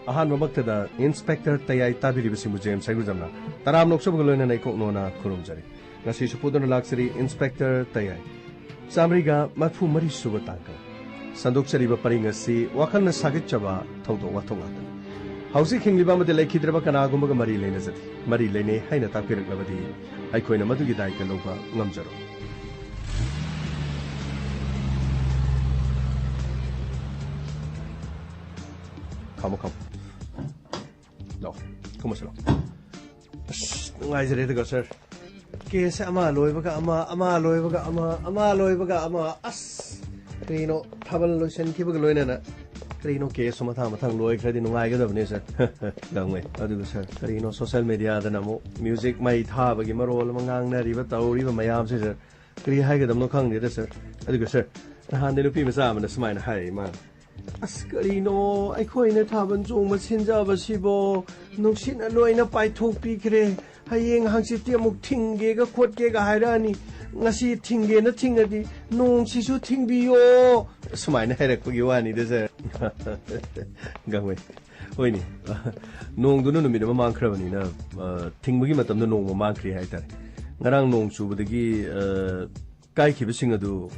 ahan mamaktada Inspector TAYAI tabiribasimu James Saigujamna taram noksabagaloina naikoknona khurumjari ngasi supudona laksari Inspector TAYAI samriga matfu mari suba tangka sandokchariba paringasi wakalna sagitchaba thawdo wathongatan hausi khingliba mate laikhidraba kanagumbaga mari leina jati mari leine haina takpiraklabadi aikoina madugi daika loba ngamjaro Come. No, come on, I said, sir. Case ama loivaga ama as. Crino, Tabalution, Kibagaloina. Crino case, Matamatan Loy, Freddy, no I get of Nizar. Long way, I do, sir. Crino, social media, the Namo, music might have a gimarol among River, or even my arms, sir. Cree Haggard, no Kong, sir. I do, sir. The hand in the Pimas arm and the smile high, man. Askarino, I coin a tavern so much in Javasibo, no sin alone up by 2 picre, Haying Hangsitiamuk Tingega, Quat Gega Hirani, Nasi Tinge, nothing at the no Sisu Tingbio. Smile headache for you, Annie, desert. Gangway. Winnie. No, do not meet a man cravenina, Tingwimatam, no man creator. Narang no su with the gi. Kai keep a singer do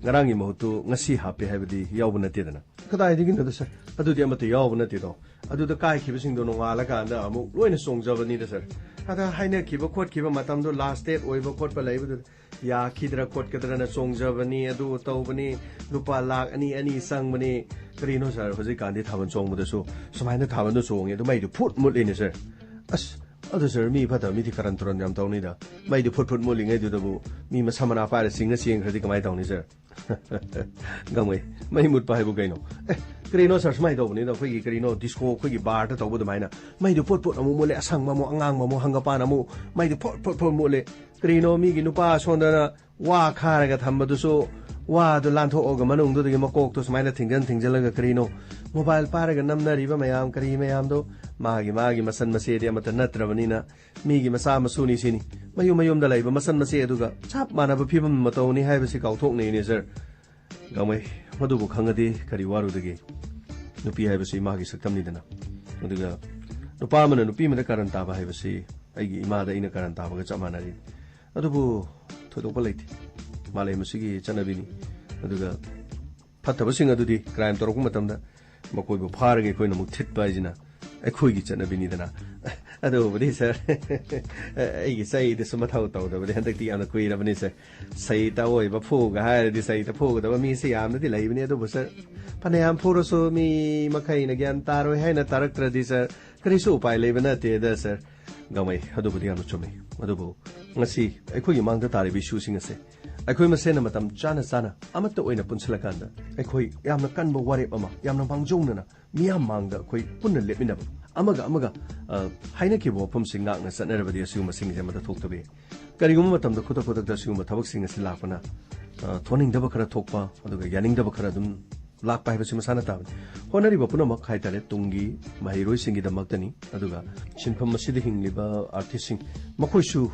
Narangi Moto, Nasi happy heavy Yavana Tidana. Could I dig into the sir? I do the amateur Yavana Tido. I do the Kai keep a singer no Alaga and Amu, when the songs of a needle, sir. Had a high keep a quart keep a matamdo last day, or ever quart belay with Ya Kidra quart and a songs of a near do Tobani, Lupa Lag, any sang money. Perinos are Jose Candy Tavan song with the so. Some kind of Tavan song, it made to put mud in, sir. As other sir, me, but a meeting current on Yamtonida. Made to put mulling into the boo. Me must summon up a singer seeing critic my town is there. Gumway, my mood by Bugano. Crinos are my down in a quiggy crino, disco, quiggy bar at over the miner. Made to put a mule, a sang mamo, angamo, hangapanamu, made to put mule. Crino, Migi Nupa, Sondana, Wa Karagat Hambaduso, Wa the Lanto Ogamanum, do the Mako to smile at things and things like a crino. Mobile Paraganam, Riva, Mayam, Karimayamdo, Magi, Masan Masedia, Matanatra, Migi Masama Suni Sini, Mayum the labor, Masan Maseduga, Chap man of a people Matoni, have a sick out talk name, sir. Gamay, Madubu Kangadi, Kariwaru the gay. Nupi have a sea Magi Sakamidana. Muduga. No Parman and Nupima the current taba have a sea, a mother in a current taba, Chamanari. Adubu, Totopalate, Malay Musigi, Chanabini, Aduga. Patabasing to the crime Torkumatamda. Makoibo Parge Koina Mutit Bajina, a Kuigi and a Binidana. I do over this, sir. I say the Sumatauto, the Hentaki and the Queen of Nissa. Say it away, but Pog, I had decided to Pog, the me say I'm the delay near the Busser. Paneam Poroso, me, Macain again, Taro, Hena, Taraktra, this, Criso, I live in that theatre, sir. Gamay, Adobo Chumi, Adobo. Let's see, I could among the Taribi shooting a say. I could send a matam Jana Sana, Amato in a Punsalakanda. I could Yamakanbo Waripama, Yamapang Jonana, Miamang the Quay Puna Lipinab. Amaga, Heineke Wopum sing darkness and everybody assume a singing them at the talk to be. Gariumatam the Kutapota assume a tabak sing a silapana, Toning Dabakara Tokpa, or the Yanning Dabakaradum, Black by Simasanatan. Honori Wapunamak Haitale, Tungi, my hero singing the Magdani, Aduga, Shinpam Masidiking Liba, artisting, Makushu,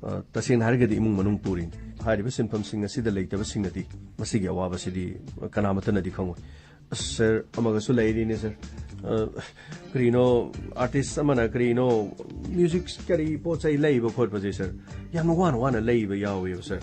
Tasin Hargadi Munung Purin. Hari besin pam singa sida leita besinga di masigi awaba sidi kanamata na di khango sir amaga su lady ni sir krino artist amana krino music kari pochai leiba khot baje sir yam wana leiba yawe sir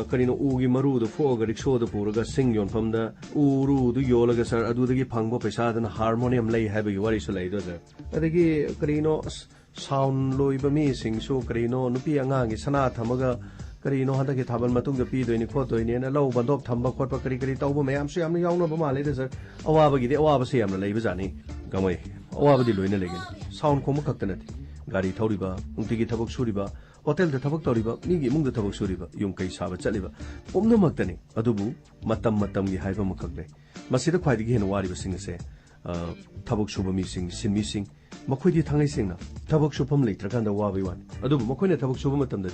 krino ugi maru do foga riksho do puraga sing yon pam da uru du yolaga sir adu dagi phangbo paisa da harmonium lei haba gi wari su leido sir adagi krino sound loiba mi sing so krino nupi angangi sana thamaga Karino had a Taban Matung the Pido in Koto in a low bandop Tamba Korpa Kari Toba Mayam Siam Yano Bama later, Awabagi, the Awabasiam, the Labazani, Gamay, Awabadi Luina Legan, Sound Comacatanat, Gari Toriba, Untigi Tabak Suriba, Hotel the Tabak Toriba, Nigi Mung the Tabak Suriba, Yunkai Saba Chaliba, Omno Mactani, Adubu, Matam the Hyper Macagde. Masida quite again what he was singing say, Tabak Suba missing, Sin missing. Makwidi Tangai Singna, Tabak Shupam later can the Wabi one. Adu Mokoina Tabak Subumatam the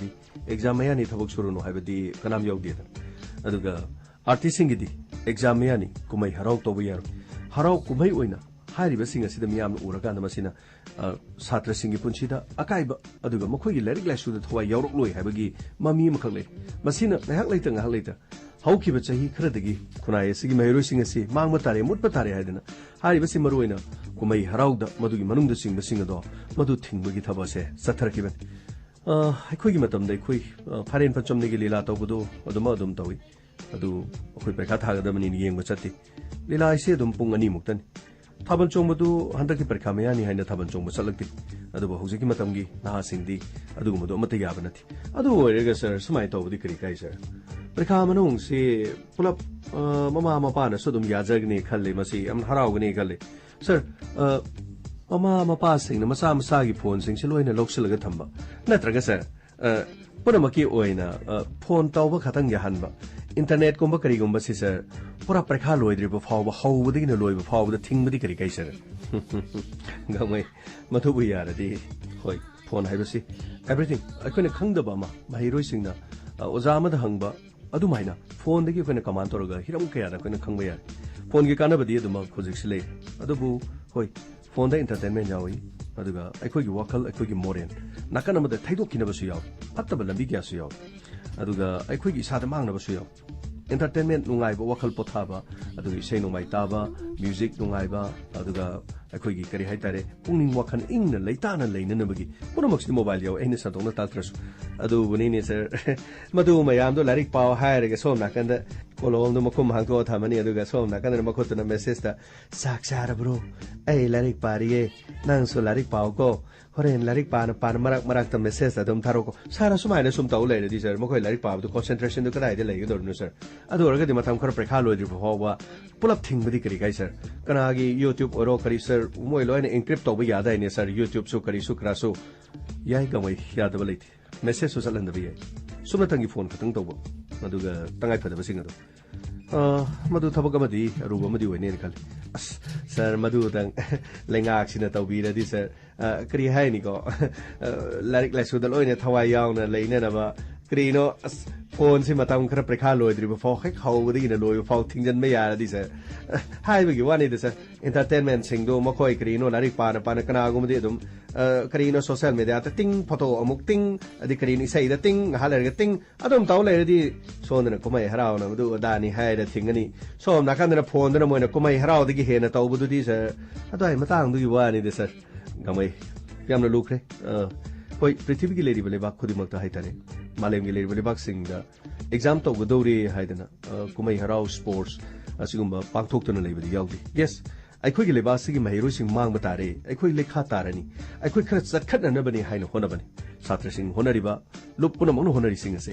Examiani Tabak Suruno have the Kanam Yog theatre. Aduga Artisingidi, Examiani, Kumai Harau Tobier, Harau Kumai Wina, ꯍꯥꯏꯔꯤꯕꯁꯤꯡ ꯑꯁꯤꯗ ꯃꯤꯌꯥꯝꯅ ꯎꯔꯀꯥꯟꯗ ꯃꯁꯤꯅ ꯁꯥꯇ꯭ꯔꯁꯤꯡꯒꯤ ꯄꯨꯟꯁꯤꯗ ꯑꯀꯥꯏꯕ ꯑꯗꯨꯒ ꯃꯈꯣꯏꯒꯤ ꯂꯥꯏꯔꯤꯛ ꯂꯥꯏꯁꯨꯗ ꯊꯋꯥꯏ ꯌꯥꯎꯔꯛꯂꯣꯏ ꯍꯥꯏꯕꯒꯤ ꯃꯃꯤ ꯑꯃꯈꯛ ꯂꯩ ꯃꯁꯤꯅ ꯉꯥꯏꯍꯥꯛ ꯂꯩꯇ ꯍꯧꯈꯤꯕ ꯆꯍꯤ ꯈꯔꯗꯒꯤ ꯈꯨꯟꯅꯥꯏ ꯑꯁꯤꯒꯤ ꯃꯍꯩꯔꯣꯏꯁꯤꯡ ꯑꯁꯤ ꯃꯥꯡꯕ ꯇꯥꯔꯦ ꯃꯨꯠꯄ ꯇꯥꯔꯦ ꯍꯥꯏꯗꯅ ꯍꯥꯏꯔꯤꯕꯁꯤ ꯃꯔꯨꯑꯣꯏꯅ ꯀꯨꯝꯍꯩ ꯍꯔꯥꯎꯗ ꯃꯗꯨꯒꯤ ꯃꯅꯨꯡꯗ ꯆꯤꯡꯕꯁꯤꯡ ꯑꯗꯣ ꯃꯗꯨ ꯊꯤꯡꯕꯒꯤ ꯊꯕꯛ ꯑꯁꯦ ꯆꯠꯊꯔꯛꯈꯤꯕꯅꯤ ꯑꯩꯈꯣꯏꯒꯤ ꯃꯇꯝꯗ ꯑꯩꯈꯣꯏ ꯐꯥꯏꯔꯦꯟ ꯄꯟꯆꯝꯅꯤꯒꯤ ꯂꯤꯂꯥ ꯇꯧꯕꯗꯣ ꯑꯗꯨꯝ ꯇꯧꯏ ꯑꯗꯨ ꯑꯩꯈꯣꯏ ꯄꯩꯈꯥ ꯊꯥꯒꯗꯕꯅꯤꯅ ꯌꯦꯡꯕ ꯆꯠꯇꯦ ꯂꯤꯂꯥ ꯍꯥꯏꯁꯦ ꯑꯗꯨꯝ ꯄꯨꯡ 2 ꯊꯥꯕꯜ ꯆꯣꯡꯕꯗꯨ ꯍꯟꯗꯛꯀꯤ ꯄꯔꯤꯈꯥ ꯃꯌꯥꯅꯤ ꯍꯥꯏꯅ ꯊꯥꯕꯜ ꯆꯣꯡꯕ ꯆꯠꯂꯛꯇꯦ ꯑꯗꯨꯕꯨ ꯍꯧꯖꯤꯛꯀꯤ ꯃꯇꯝꯒꯤ ꯅꯍꯥꯁꯤꯡꯗꯤ ꯑꯗꯨꯒꯨꯝꯕꯗꯣ ꯑꯃꯠꯇ ꯌꯥꯕ ꯅꯠꯇꯦ ꯑꯗꯨ ꯑꯣꯏꯔꯒ ꯁꯔ ꯁꯨꯃꯥꯏꯅ ꯇꯧꯕꯗꯤ ꯀꯔꯤ ꯀꯥꯏ ꯁꯔ ꯄꯔꯤꯈꯥ ꯃꯅꯨꯡꯁꯤ ꯄꯨꯂꯞ ꯃꯃꯥ ꯃꯄꯥꯅꯁꯨ ꯑꯗꯨꯝ ꯌꯥꯖꯒꯅꯤ ꯈꯜꯂꯤ ꯃꯁꯤ ꯌꯥꯝ ꯍꯔꯥꯎꯒꯅꯤ ꯈꯜꯂꯤ ꯁꯔ ꯃꯃꯥ ꯃꯄꯥꯁꯤꯡꯅ ꯃꯆꯥ ꯃꯆꯥꯒꯤ ꯐꯣꯟꯁꯤꯡꯁꯤ ꯂꯣꯏꯅ ꯂꯧꯁꯤꯜꯂꯒ ꯊꯝꯕ ꯅꯠꯇ꯭ꯔꯒ ꯁꯔ ꯄꯨꯝꯅꯃꯛꯀꯤ ꯑꯣꯏꯅ ꯐꯣꯟ ꯇꯧꯕ ꯈꯛꯇꯪ ꯌꯥꯍꯟꯕ ꯏꯟꯇꯔꯅꯦꯠꯀꯨꯝꯕ ꯀꯔꯤꯒꯨꯝꯕꯁꯤ ꯁꯔ ꯄꯨꯔꯥ ꯄꯔꯤꯈꯥ ꯂꯣꯏꯗ꯭ꯔꯤꯕ ꯐꯥꯎꯕ ꯍꯧꯕꯗꯒꯤꯅ ꯂꯣꯏꯕ ꯐꯥꯎꯕꯗ ꯊꯤꯡꯕꯗꯤ ꯀꯔꯤ ꯀꯥꯏ ꯁꯔ ꯒꯃꯩ ꯃꯗꯨꯕꯨ ꯌꯥꯔꯗꯤ ꯍꯣꯏ ꯐꯣꯟ ꯍꯥꯏꯕꯁꯤ ꯑꯦꯚ꯭ꯔꯤꯊꯤꯡ ꯑꯩꯈꯣꯏꯅ ꯈꯪꯗꯕ ꯑꯃ ꯃꯍꯩꯔꯣꯏꯁꯤꯡꯅ ꯑꯣꯖꯥ ꯑꯃꯗ ꯍꯪꯕ ꯑꯗꯨꯃꯥꯏꯅ ꯐꯣꯟꯗꯒꯤ ꯑꯩꯈꯣꯏꯅ ꯀꯃꯥꯟ ꯇꯧꯔꯒ ꯍꯤꯔꯝ ꯀꯌꯥꯗ ꯑꯩꯈꯣꯏꯅ ꯈꯪꯕ ꯌꯥꯏ ꯐꯣꯟꯒꯤ ꯀꯥꯟꯅꯕꯗꯤ ꯑꯗꯨꯃꯛ ꯍꯧꯖꯤꯛꯁꯤ ꯂꯩ ꯑꯗꯨꯕꯨ ꯍꯣꯏ ꯐꯣꯟꯗ ꯏꯟꯇꯔꯇꯦꯟꯃꯦꯟ ꯌꯥꯎꯏ ꯑꯗꯨꯒ ꯑꯩꯈꯣꯏꯒꯤ ꯋꯥꯈꯜ ꯑꯩꯈꯣꯏꯒꯤ ꯃꯣꯔꯦꯜ ꯅꯥꯀꯟ ꯑꯃꯗ ꯊꯩꯗꯣꯛꯈꯤꯅꯕꯁꯨ ꯌꯥꯎꯏ ꯐꯠꯇꯕ ꯂꯝꯕꯤ ꯀꯌꯥꯁꯨ ꯌꯥꯎꯏ ꯑꯗꯨꯒ ꯑꯩꯈꯣꯏꯒꯤ ꯏꯁꯥꯗ ꯃꯥꯡꯅꯕꯁꯨ ꯌꯥꯎꯏ entertainment nungai ba wakal pothaba adu isei nungai taba music nungai ba aduga akoi gi kari haitare pungning wakhan ingna leitana leinana bagi punamak mobile yaw aina sadona tatras adu buni ne sir madu mayam do larik paw haire ge som nakanda kolol no makum hangko thamani aduga som nakanda makotna message ta saksara bro ai larik pariye nang so larik paw ko horen larik pan marak ta message adum tharo ko sara sumaina sum taw le di sir mokoi larik paw do concentration do kadai de legi dornu sir adu orga di matam khar prekha loidri bhawa pulap thingbadi kari kai sir kanagi youtube oro kari sir moi loina encrypt toba yada ne sir youtube su kari su kraso yai gamai yada baliti message su salan da bi sumna tangi phone khatang toba aduga tangai phada basing adu madu thabak amadi aruba amadi wene ne khal as sir madu tang lengak sina tawbira di sir kari hai ni ko larik la su dal oine thawai yaw na leina na ba krino phone si matam khara prekha loidri ba phau khek hau di na loi phau thingjan me ya di sir hai bi wani de sir entertainment sing do makoi krino larik pa na kana gum de dum krino social media ta ting photo amuk ting adi krino sai da ting halar ga ting adum taw le di so na komai harau na du da ni hai da thingani so na kan na phone na moi na komai harau di he na taw bu di sir adai matang du wani de sir gamai yamna lukre hoi prithvi gi leri bale ba khudi mak ta hai tare malem gi leri bale bak sing da exam to go dori haidana kumai harau sports asigumba pangthok tuna leibadi yaudi yes aikhoi gi leba sigi mahiro sing mang batare aikhoi lekha tarani aikhoi khara chakhatna na bani haina hona bani satra sing honari ba lupuna mangno honari sing ase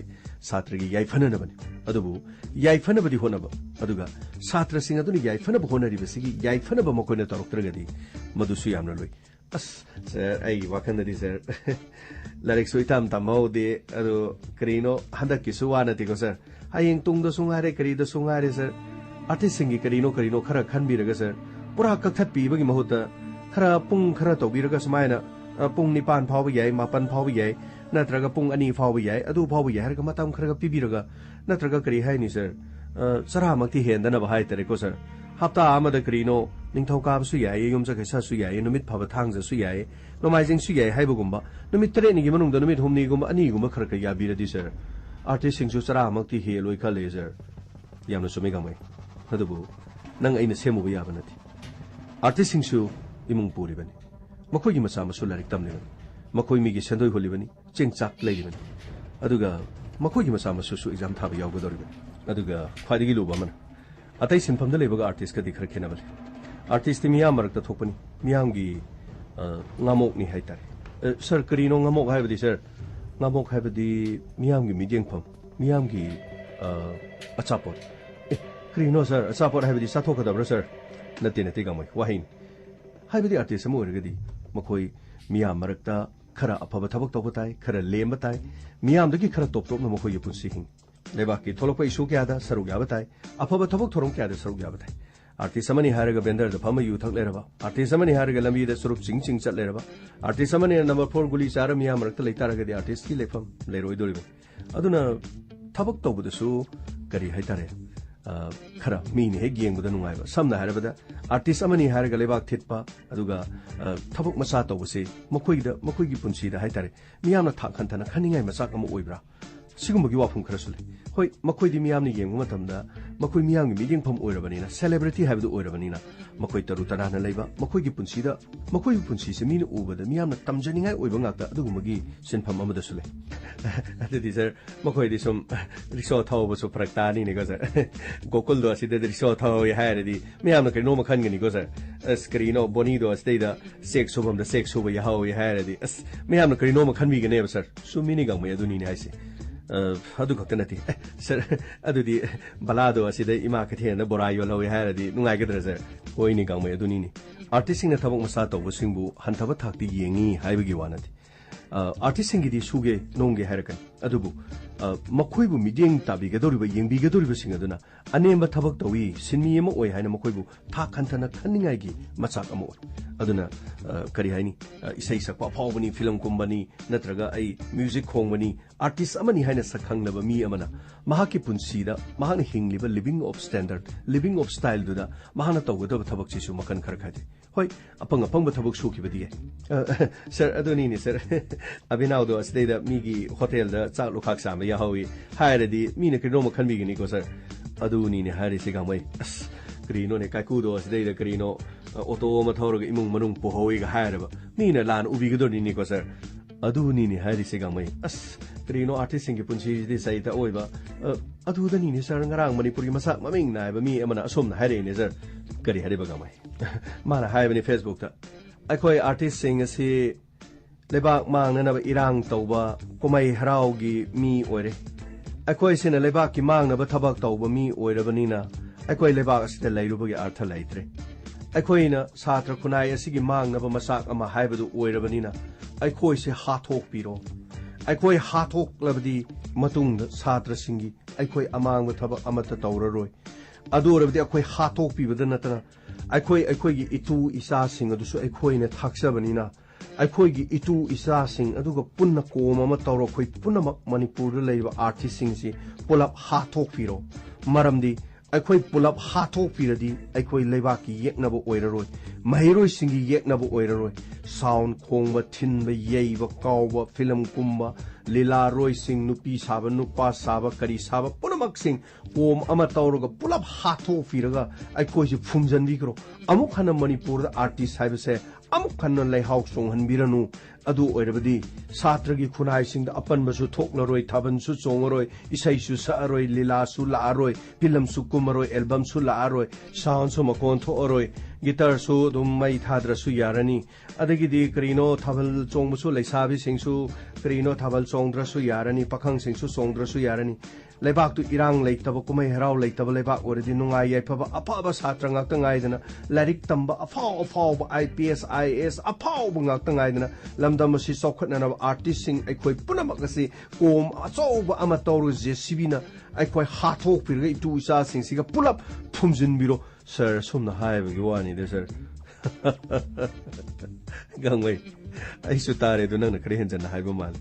satra gi yai phana na bani adubu yai phana badi hona ba aduga satra sing aduni yai phana ba honari ba sigi yai phana ba makoi na taroktra gadi madusu yamna loi as sir ai wakan di sir larik sui tam tamau de ado krino handa kisuwana ti ko sir hayeng tung do sungare kri do sungare sir artist singi krino khara khan bi raga sir pura kakhat pi bagi mahuta khara pung khara to bi raga smaina pung nipan phau bi yai mapan phau bi yai natraga pung ani phau bi yai adu phau bi yai ga matam khara pi bi raga natraga kri hai ni sir sara makti hendana ba hai tare ko sir hapta amada krino ningthauka su yai yum sa kaisa su yai numit phaba thangja su yai nomaijing su yai haibugumba numit tre ni gi manung da numit humni gumba ani gumba khar ka ya bi di sir artist sing su sara makti he loi khale sir yamna sumi gamai adubu nang aina semu ya banati artist sing su imung puri bani makoi gi masa masu larik tamne makoi mi gi sendoi holi bani chengchak lei bani aduga makoi gi masa masu su exam thaba yaw godori bani aduga khwadi gi luba man atai sinpham da lebaga artist ka dikhar khena bale artist miyam marak ta thokpani miyam gi ngamok ni hai tare sir krino ngamok hai badi sir ngamok hai badi miyam gi mideng pham miyam gi achapot krino sir achapot hai badi sathok ka dabra sir nati gamai wahin hai badi artist mo rgadi makoi miyam marak ta khara aphaba thabak tawba tai khara lemba tai miyam dagi khara top na makoi punsi hing lebaki tholokpa isu kya da saruk ya batai aphaba thabak thorom kya da saruk ya batai artist samani haraga bender da phama yu thak leraba artist samani haraga lambi da suruk ching chat leraba artist samani number 4 guli chara miya marakta leitara ga di artist ki lefam leroi dori aduna thabak tawbu da su kari haitare खरा मीने हेक येंगबदा नुंगाइबा समना हारबदा artist अमनी हारगा लेबाक थितपा अदुगा थबक मसा तौबसे मखोइगी पुंसीदा हाइतारे मियामना थाखंथना खनिंगाइ मसाक अमा ओइब्रा सिगुमबगी वाफम खरसु ले होय मखोइदि मियामनि येंगु मतमदा मखोइ मियामनि मिदिंगफम ओइरबनिना celebrity हाइबदु ओइरबनिना मखोइ तरु तराना लेबा मखोइगी पुंसीसे Meena उबदा मियामना तमजनिंगाइ ओइबा ngakta अदुगुमगी सिनफम अमदसु ले अदुदि sir मखोइदि सम rickshaw थावबसु फरक्तानि ने गजर गोकुलदो असिदे रिक्शा थावय हायरदि मियामना करिनो मखनगनि गजर अस करिनो बोनीदो अस्तेदा सेक्स सोबमदा सेक्स सोबा याहावय हायरदि अस मियामना करिनो मखनबिगने सर सुमिनि गंमै अदुनिने हाइसे अदु खक्ता नति सर अदुदि बलादो असिदे इमा कथेना बोरायो लवे हायरदि नुंगाइगदर सर होइनि गंमै अदुनिनि आर्टिस्टसिंगना थबक मसा तौबसिंबु हंथबा थाक्ति येंगी हाइबगी वानति आर्टिस्टसिंगीदि सुगे नोंगे हायरकन अदुबु मखोइबु मिडियंग ताबिगदोरिबा येंबिगदोरिबसिंग अदुना अनेम्बा थबक तौई सिनमी अमा ओइ हायना मखोइबु था खंथना खनिंगाइगी मचाक अमा ओइ अदुना करि हायनि इसै सकपा फावबनी फिल्म कुंबनी नत्रगा आई म्यूजिक खोंबनी आर्टिस्ट अमनी हायना सखंगनबा मी अमना महाकी पुंसीदा महाना हिंगलिबा living of standard living of style दुदा महाना तौगदब थबक चिसु मकन खर खादे होय अपंग अपंग थबक सुखिबदी सर अदुनी ने सर अभिनावदो अस्तेदा मीगी होटल दा चाक लोखाक साम याहौई हायरदी मीना करिनो मखनबिगनी को सर अदुनी ने हायरिसे गामै अस करिनो ने काकुदो अस्तेदा करिनो ऑटो अमा थौरगा इमुंग मनुंग पोहोइगा हायरबा मीना लान उबिगदोनी को सर अदुनी ने हायरिसे गामै अस करिनो आर्टिस्ट सिंगी पुंसीदि सैता ओइबा अदुदनी ने sir ngarang manipuri masa maming naibा मी अमना असोमना हायरेने सर करि हायरिबा गामै माना हायबनी फेसबुक ता अखोइ आर्टिस्ट सिंग असि लेबाक मांगनब इरांग तौबा कुमै हरावगी मी ओइरे अखोइ सिना लेबाक की मांगनब थबक तौबा मी ओइरबनिना अखोइ लेबाक असिदा लैरुबगी अर्थ लैत्रे अखोइना छात्र खुनाइ असिगी मांगनब मसाक अमा हायबदु ओइरबनिना अखोइ से हाथोक पिरो अखोइ हाथोक लबदी मतुंग छात्र सिंगी अखोइ अमांग थबक अमत तौररोय अदोरबदी अखोइ हाथोक पिबद नतना अखोइ इतु इसा सिंग अदुसु अखोइना थाक्सबनिना अखोइगी इतु इसा सिंग अदुगा पुन्ना कोम अमा तौरो खोइ पुन्नमक मणिपुर लेबा आर्टिस्ट सिंगसी पुलप हाथोक पिरो मरमदी अखोइ पुलप हाथोक पिरदी अखोइ लेबाकी येकनबो ओइररोय महिरोय सिंगी येकनबो ओइररोय साउंड खोंबा थिनबा येइबा कावबा फिल्म कुंबा लीला रोय सिंग नुपी साबा नुपा साबा करी साबा पुनमक सिंग कोम अमा तौरगा पुलप हाथोक पिरगा अखोइसे फुमजनबिग्रो अमुक हन मणिपुर आर्टिस्ट हाइबसे अमुक खन्न लेहाउ सोंहनबिरनु अदु ओइरबदी छात्रगी खुनाइसिंग अपनबसु थोक्लरोय थाबनसु चोंगरोय इसैसु सअरोय लीलासु लाअरोय फिल्मसु कुमरोय एल्बमसु लाअरोय साउंडसु मकोन थोअरोय गिटारसु दुम मै थाद्रसु यारनी अदगिदी करिनो थाबल चोंगबसु लेसाबिसिंगसु करिनो थाबल चोंद्रसु यारनी पखंगसिंगसु चोंद्रसु यारनी लेबाक तु इरांग लेतब कुमै हराव लेतब लेबाक ओरदी नुंगाइ याइफब अफाबा छात्र ngakta ngaidana लारिक तंबा अफाव IPS IAS अफाव ngakta ngaidana lamdam asi sokhatna artist सिंग अखोइ पुनमक असि कोम अचौबा अमा तौरु जेसीबीना अखोइ हाथोक पिरगा इतु इसा सिंग सिगा पुलप फुमजिनबिरो सर सोमना हायबगी वानी दे सर गंगै ऐसु तारे दु नंग खरे हेंजन हायबो माल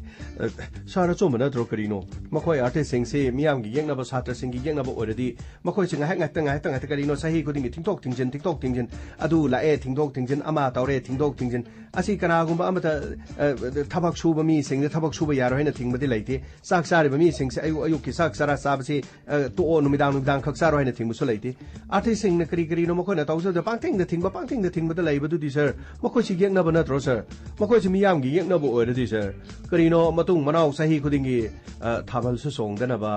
सारा चोम नत्रो करिनो मखोइ आर्टिस्ट सिंग से मियामगी येंगनबा छात्र सिंगी येंगनबा ओरदी मखोइ सिंग हाय करिनो सही खुदिंग थिंगथोक थिंगजन अदु लाए थिंगथोक थिंगजन अमा तौरे थिंगथोक थिंगजन असि कनागुंबा अमता थबक सुबा मी सिंग थबक सुबा यारो हैना थिंगबदि लैते साक सारिबा मी सिंग से अयु की साक सारा साबसे तो नुमिदांग खक सारो हैना थिंगबसु लैते आर्टिस्ट सिंग न करिनो मखोइना तौसो द पांगथिंग थिंगबद लैबदुदि सर मखोइ सि येंगनबा नत्रो सर मखोइ सि मियामगी येंगनबा ओरदी सर करिनो मतुंग मनाव सही खुदिंगी थाबलसु सोंगदनबा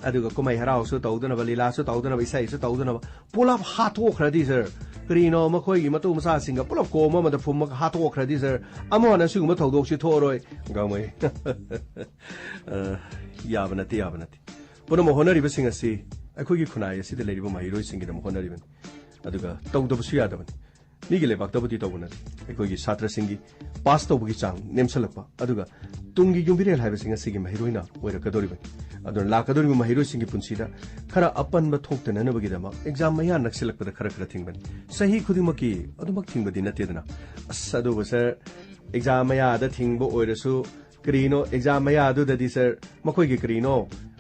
अदुगा कुमै हरावसु तौदनबा लीलासु तौदनबा इसैसु तौदनबा पुलप हाथोखरदी सर करिनो मखोइगी मतु मसा सिंग पुलप कोम अमदा फुमक हाथोखरदी सर अमोना सिगुम थौदोकसि थोरोय गामै याबनति पुनम होनरिबा सिंग असि अखोइगी खुनाइ असि दे लेरिबा महिरोय सिंगी दम होनरिबन अदुगा तौदबसु यादबन मीगी लेबाक्तबुदि तौबन अखोइगी छात्र सिंगी पास तौबगी चांग नेमसलकपा अदुगा तुंगी युंबिरेल हाइबा सिंग असिगी महिरोइना ओइरकदोरिबन अदुन लाकदोरिबा महिरोय सिंगी पुंसीदा खरा अपनबा थोक्तननबगीदमा एग्जाम मया नक्सिलकपदा खरा थिंगबन सही खुदिमकी अदुमक थिंगबदि नतेदना असदुबा सर एग्जाम मया दा थिंगबो ओइरसु करिनो एग्जाम मया अदुददि sir मखोइगी करिनो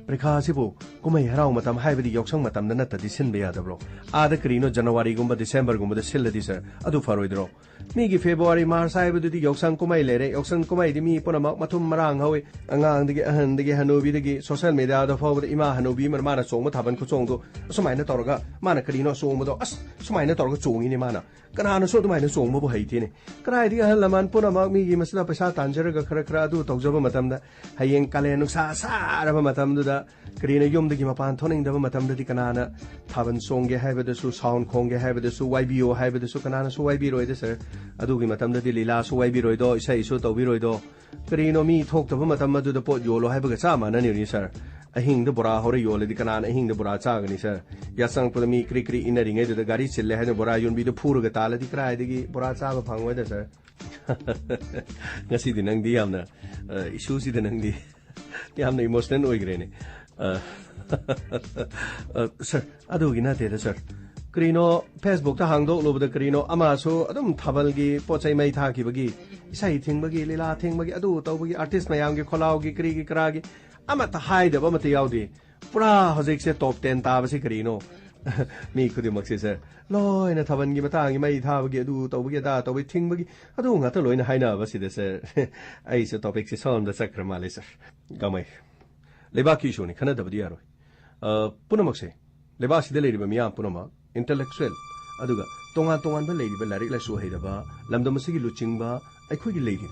Prekasibu, Kumay Raumatam Hybrid Yoksang Matam the Nata Disinbia the bro. Ada Crino, January Gumba, December Gumba, the Silla sir, Adu Faroidro. Migi February, Mars, I would do the Yoksang Kumay Lere, Yoksang Kumay, the me, Ponama, Matum Marang, Howe, Angang, the Hanovi, the social media, the forward Ima Hanovi, Mana Song, Mataban Kutongo, Somina Torga, Manacarino Somodo, Somina Torga Song in Mana. Canana so to mine song mobile hating. Cried the Helaman Ponama, me, must not Pashat and Jerga Cracradu, Togzova Matamda, Hayen Kalenu Sara Matamda, Karina Yum the Gimapan, Toning the Matam the Canana, Tavan Song, have the Su Sound Kong, have the Su YBO, have the Sucanana, so YBO, sir. Adugi Matam the Lila, so YBO, say so to Viroido. Karino me talked of Matama to the port, Yolo, have a sama, and any sir. I hing the Bora Horiol, the Canana, I hing the Bora Chagani, sir. Yasang for me, Cricri in the ring, the Garichil, had the Bora, you'll be the poor Gatala, the cry, the Bora Chaga Pang weather, sir. Nasi the Nang Diamna, issues the Nang Di Yamna emotional oigrene. Sir, Aduginate, sir. Crino, Facebook to hang over the Crino, Amaso, Adam Tabalgi, Poche May Taki Bagi, Say Ting Bagi, Lila Ting Bagi, Adu, Togi, Artist Mayangi, Kolaugi, Krigi Kragi. I'm at the hide of Amatiaudi. Bra, Hosek top 10 Tabasi Crino. Me could you maxi, sir. Lo, in a tavan gimatang, you may have get do to get that or ting bagi. I don't have to learn high nervous, sir. I said topics is on the sacramalis. Gamay. Lebaki shoni, Canada Diaro. Punamaxe. Lebasi the lady Mia Punama, intellectual. Aduga, Tongan the lady Belari la Suhedaba, Lamdamasigi Luchingba, I quickly lady.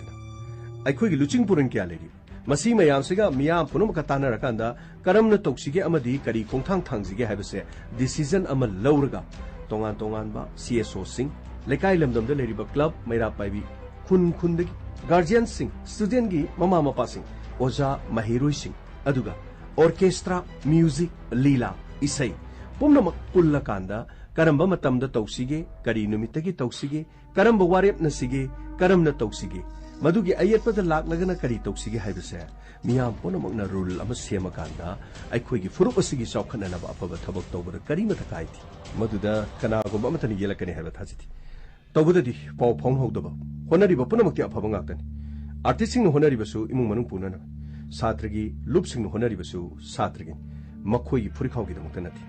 I quickly Luching Purinkia lady. Masi Mayamsiga, Miam Punumkatana Rakanda, Karamna Toxige Amadi, Kari Kontang Tangsige have say, decision Ama Lauraga, Tongan Ba, CSO Sing, Lekai Lamdam the Ladybug Club, made up by Kun Kundig, Guardian Sing, Student Gi, Mama Passing, Oja Mahiru Sing, Aduga, Orchestra, Music, Lila, Isai, Pumnamak Pullakanda, Karamba Matam the Toxige, Kari Numitagi Toxige, Karamba Warip Nasige, Karamna Toxige. Madugi ayat pa the lak lagana kari toksige haibase miyam pono magna rule ama sema kanda ai khoigi furup asigi sokana na ba ba thabak tobada kari mata kaiti maduda kana go matani yelakani haiba thajiti tobudadi paw phong hodaba honari ba punamakti afaba ngakani artisting honari basu imung manung punana satragi lupsing honari basu satragi makhoi furikhaw gi damaktanati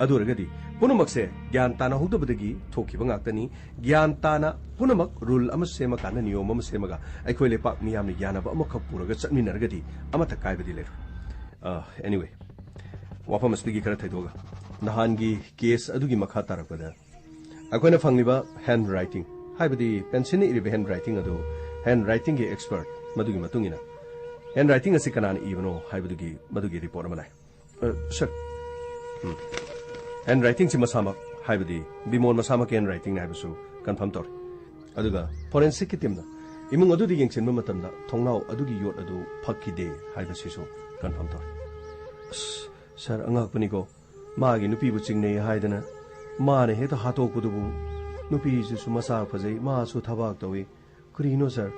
aduragadi punamakse gyan tana hodabadagi thokiba ngakani gyan tana punamak rule ama sema kana niyom ama semaga aikhoi lepak miyam ni gyana ba ama khapuraga chatminaragadi ama takaibadi leru anyway wafam asbigi kara thaidoga nahangi case adugi makha tarakpada akoina fangliba handwriting haibadi pencil iri handwriting adu handwriting ge expert madugi matungina handwriting asi kana ni ibno haibadi madugi report ama lai sir handwriting si masama haibadi bimon masama ke handwriting na habisu confirm tor aduga forensic team na imung adu di yengchen ma matam da thongnau adu gi yot adu phakide haibasi so confirm tor sir angak pani ko ma gi nupi bu chingne haidana ma ne he ta hatok bu bu nupi su masa phajai ma su thabak tawi krino sir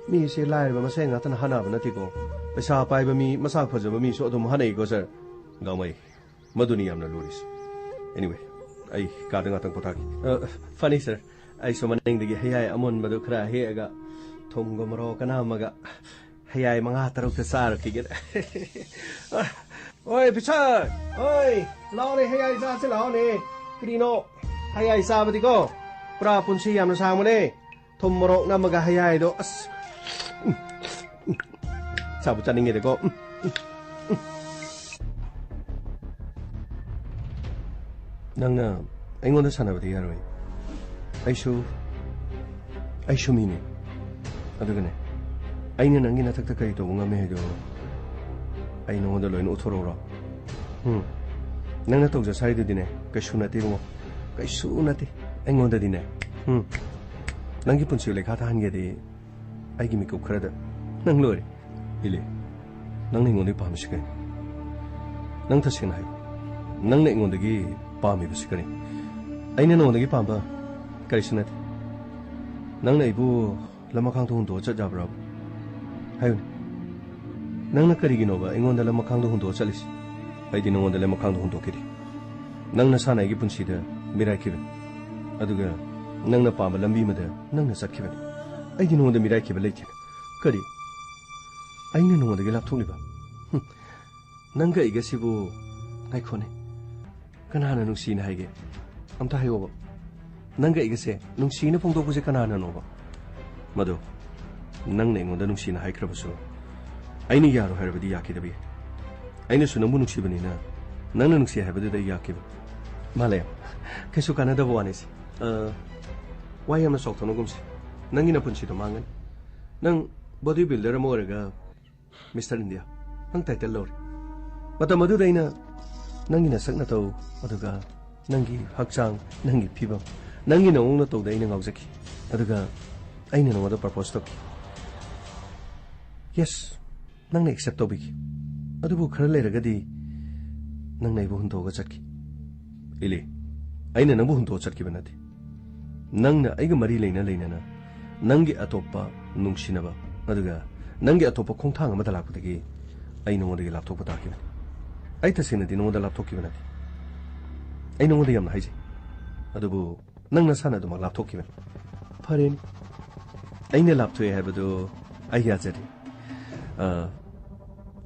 mi se lai ba masai nga tan hana ba nati ko paisa pai ba mi masa phajaba mi so adum hanai ko sir gamai maduni amna loris anyway ai kadanga tang potaki funny sir ai so maning digi hayai amon madu khra hega thomgo maro kana maga hayai manga taruk ta sar kiget oi picha oi lao ne hayai sa se lao ne krino hayai sa badi ko pra punsi yamna sa mo ne thom maro na maga hayai do as sa bu chaning de ko nangna aingonda sanabadi yaroi aishu mini adugane aina nangi na takta kai to ngame hedo aina honda loin uthorora nangna tawja sai de dine kaisu nati mo kaisu nati aingonda dine nangi punsi lekha ta hange de aigi mi ko khrada nang lori ile nang ningoni pamsike nang thasina hai nang ne ngondagi pami bisikani aina no ndagi pamba karisnat nang na ibu lamakhang thung do cha jabra hayu nang na kari gino ba ingon da lamakhang do hundo chalis ai di ngon da lamakhang do hundo kiri nang na sana gi punsi da mirai kibe aduga nang na pamba lambi ma da nang na sakhibe ai di ngon da mirai kibe leike kari aina no ndagi lap thuli ba nang ga iga sibu ngai khone kana na nungsi na haige amta hayo ba nang ga iga se nungsi na phongdok bu se kana na no ba madu nang ne ngonda nungsi na haikra ba so aini yaro har badi yaki dabi aini su namu nungsi bani na nang na nungsi ha badi da yaki ba male kesu kana da bo anesi why am I sok thono gumsi nang ina punchi to mangan nang bodybuilder mo rega Mr. India nang title lor mata madu reina nang ina sakna to aduga nangi hakchang nangi phibam nangi na ong na to dai na ngaujaki aduga aina no da propose to yes nang na accept to bigi adubu khara le raga di nang nei bu hun to ga chatki ili aina nang bu hun to chatki banati nang na aiga mari leina leina na nangi atopa nungsinaba aduga nangi atopa khongthang amada lakpudagi ai nongodagi lapthokpa takibani ai tasinadi nongoda lapthokibani ai nongoda yamna haiji adubu nangna sana duma lapthokibani fareni aina lapthoe habadu ai yajari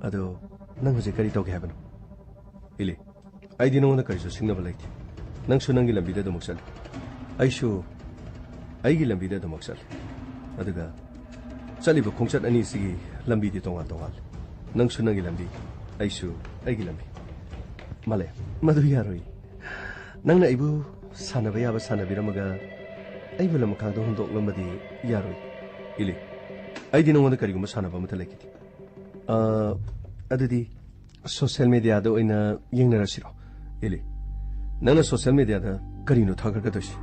adu nang hoje kari tawge habanu ili ai di nongoda karisu singnaba laiti nangsu nangi lambida do moksal aishu aigi lambida do moksal aduga chaliba khongchat ani sigi lambi di tongal tongal nangsu nangi lambi aishu aigi lambi male madu yaroi nangna ibu sanaba yaba sanabiramaga aibu lam khangdo hundok lamadi yaroi ili aidi nongoda kariguma sanaba mata lekiti adudi social media do ina yengnarasiro ili nangna social media da karino thagargadosi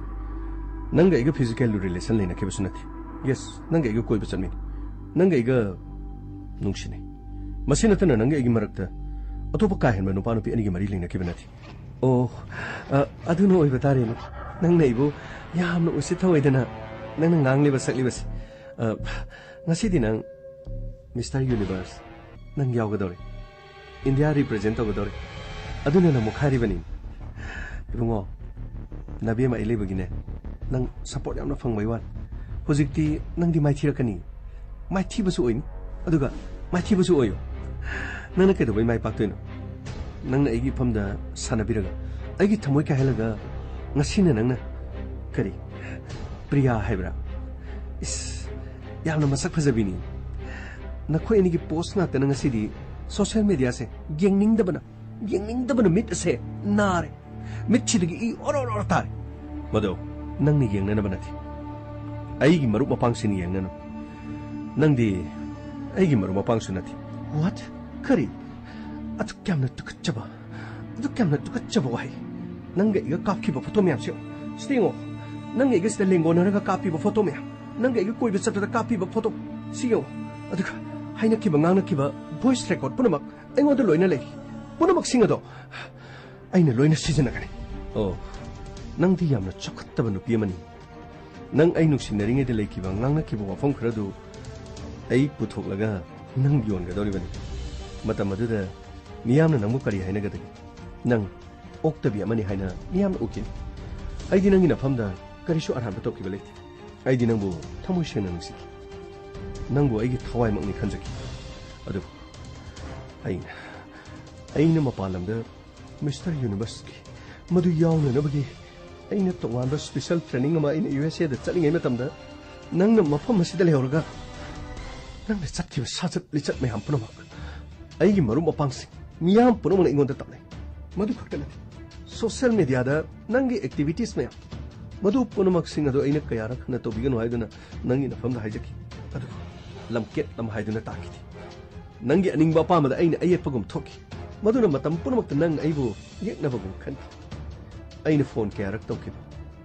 nanga iga physical relation leina ke basunati yes nanga iga koi bachanmi nanga iga nungshine masina tana nanga igi marakta atopa ka henba nupa nupi anigi mari leina ke banati oh aduno oi batare no nangna ibu yamna usitha oidana nangna ngangli basakli bas ngasi dinang Mr. Universe nang yawgadore India represent ogadore aduna na mukhari bani ibungo nabi ma ile bagine nang support yamna phangbai wan hojikti nang di mai thirakani mai thibasu oin aduga mai thibasu oyo nang na kedo bai mai paktoino nang na igi phamda sanabiraga agi thamoi ka helaga ngasina nang na kari priya haibra is yamna masak phajabini nakhoi ni gi post na tana ngasidi social media se gengning dabana mit se nare mit chidigi i oror tare mado nang ni yeng na banati ai gi maru mapang sin yeng na nang di ai gi maru mapang sunati what kari atu kamna tukachaba wai nang ga iga kapki ba photo myam sio stingo nang ga iga sta lengo na ga kapi ba photo myam nang ga iga koi ba chapta kapi ba photo sio adu haina ki ba ngang na ki ba voice record punamak aingo da loina lei punamak singa do aina loina sijana gani oh nang di yamna chokhattaba nupi amani nang ai nungsinnaringai da leikiba ngangna kiba wafam kharadu ai puthoklaga nang yon ga dori bani matam aduda miyamna nangbu kari haina ga dagi nang oktabi amani haina miyamna ukin ai di nangi na famda karisu arhan ba tokiba leiti ai di nangbu thamoi sena nungsiki nangbu ai gi thawai makni khanjaki adu aina mapalamda Mr. Universe ki madu yauna nabagi aina tongamba special training ama in USA da chalingai matamda nangna mafam asida lehorga nangna chatkiba sajat lichat me hampuna mak aigi maru mapangsi miyam puno mana ingon da tamne madu khakta social media da nangi activities me madu puno mak singa do aina kayara khana to bigan haiduna nangi na famda haijaki adu lamket lam haiduna takiti nangi aningba pamada aina ayepagum thoki maduna matam puno mak nang aibu yekna bagum khan aina phone kaya rak tawkiba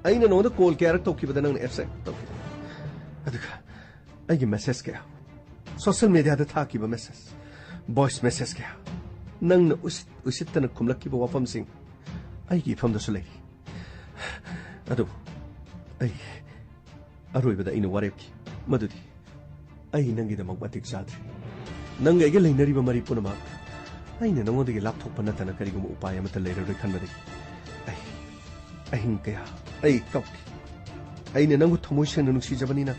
aina nonda call kaya rak tawkiba da nangna fsa tawkiba aduga aigi message kaya social media da thakiba message voice message kaya nangna usittana khumlakkiba wafam sing aigi famda sulai adu ai aroiba da ina warepki madudi ai nangi da magmatik sadri nanga ege lainariba mari punama aina nangondagi laptop panatana karigum upaya mata leiroi khanbadagi ahin kaya ai kauki aina nangu thamoi sena nungsi jabanina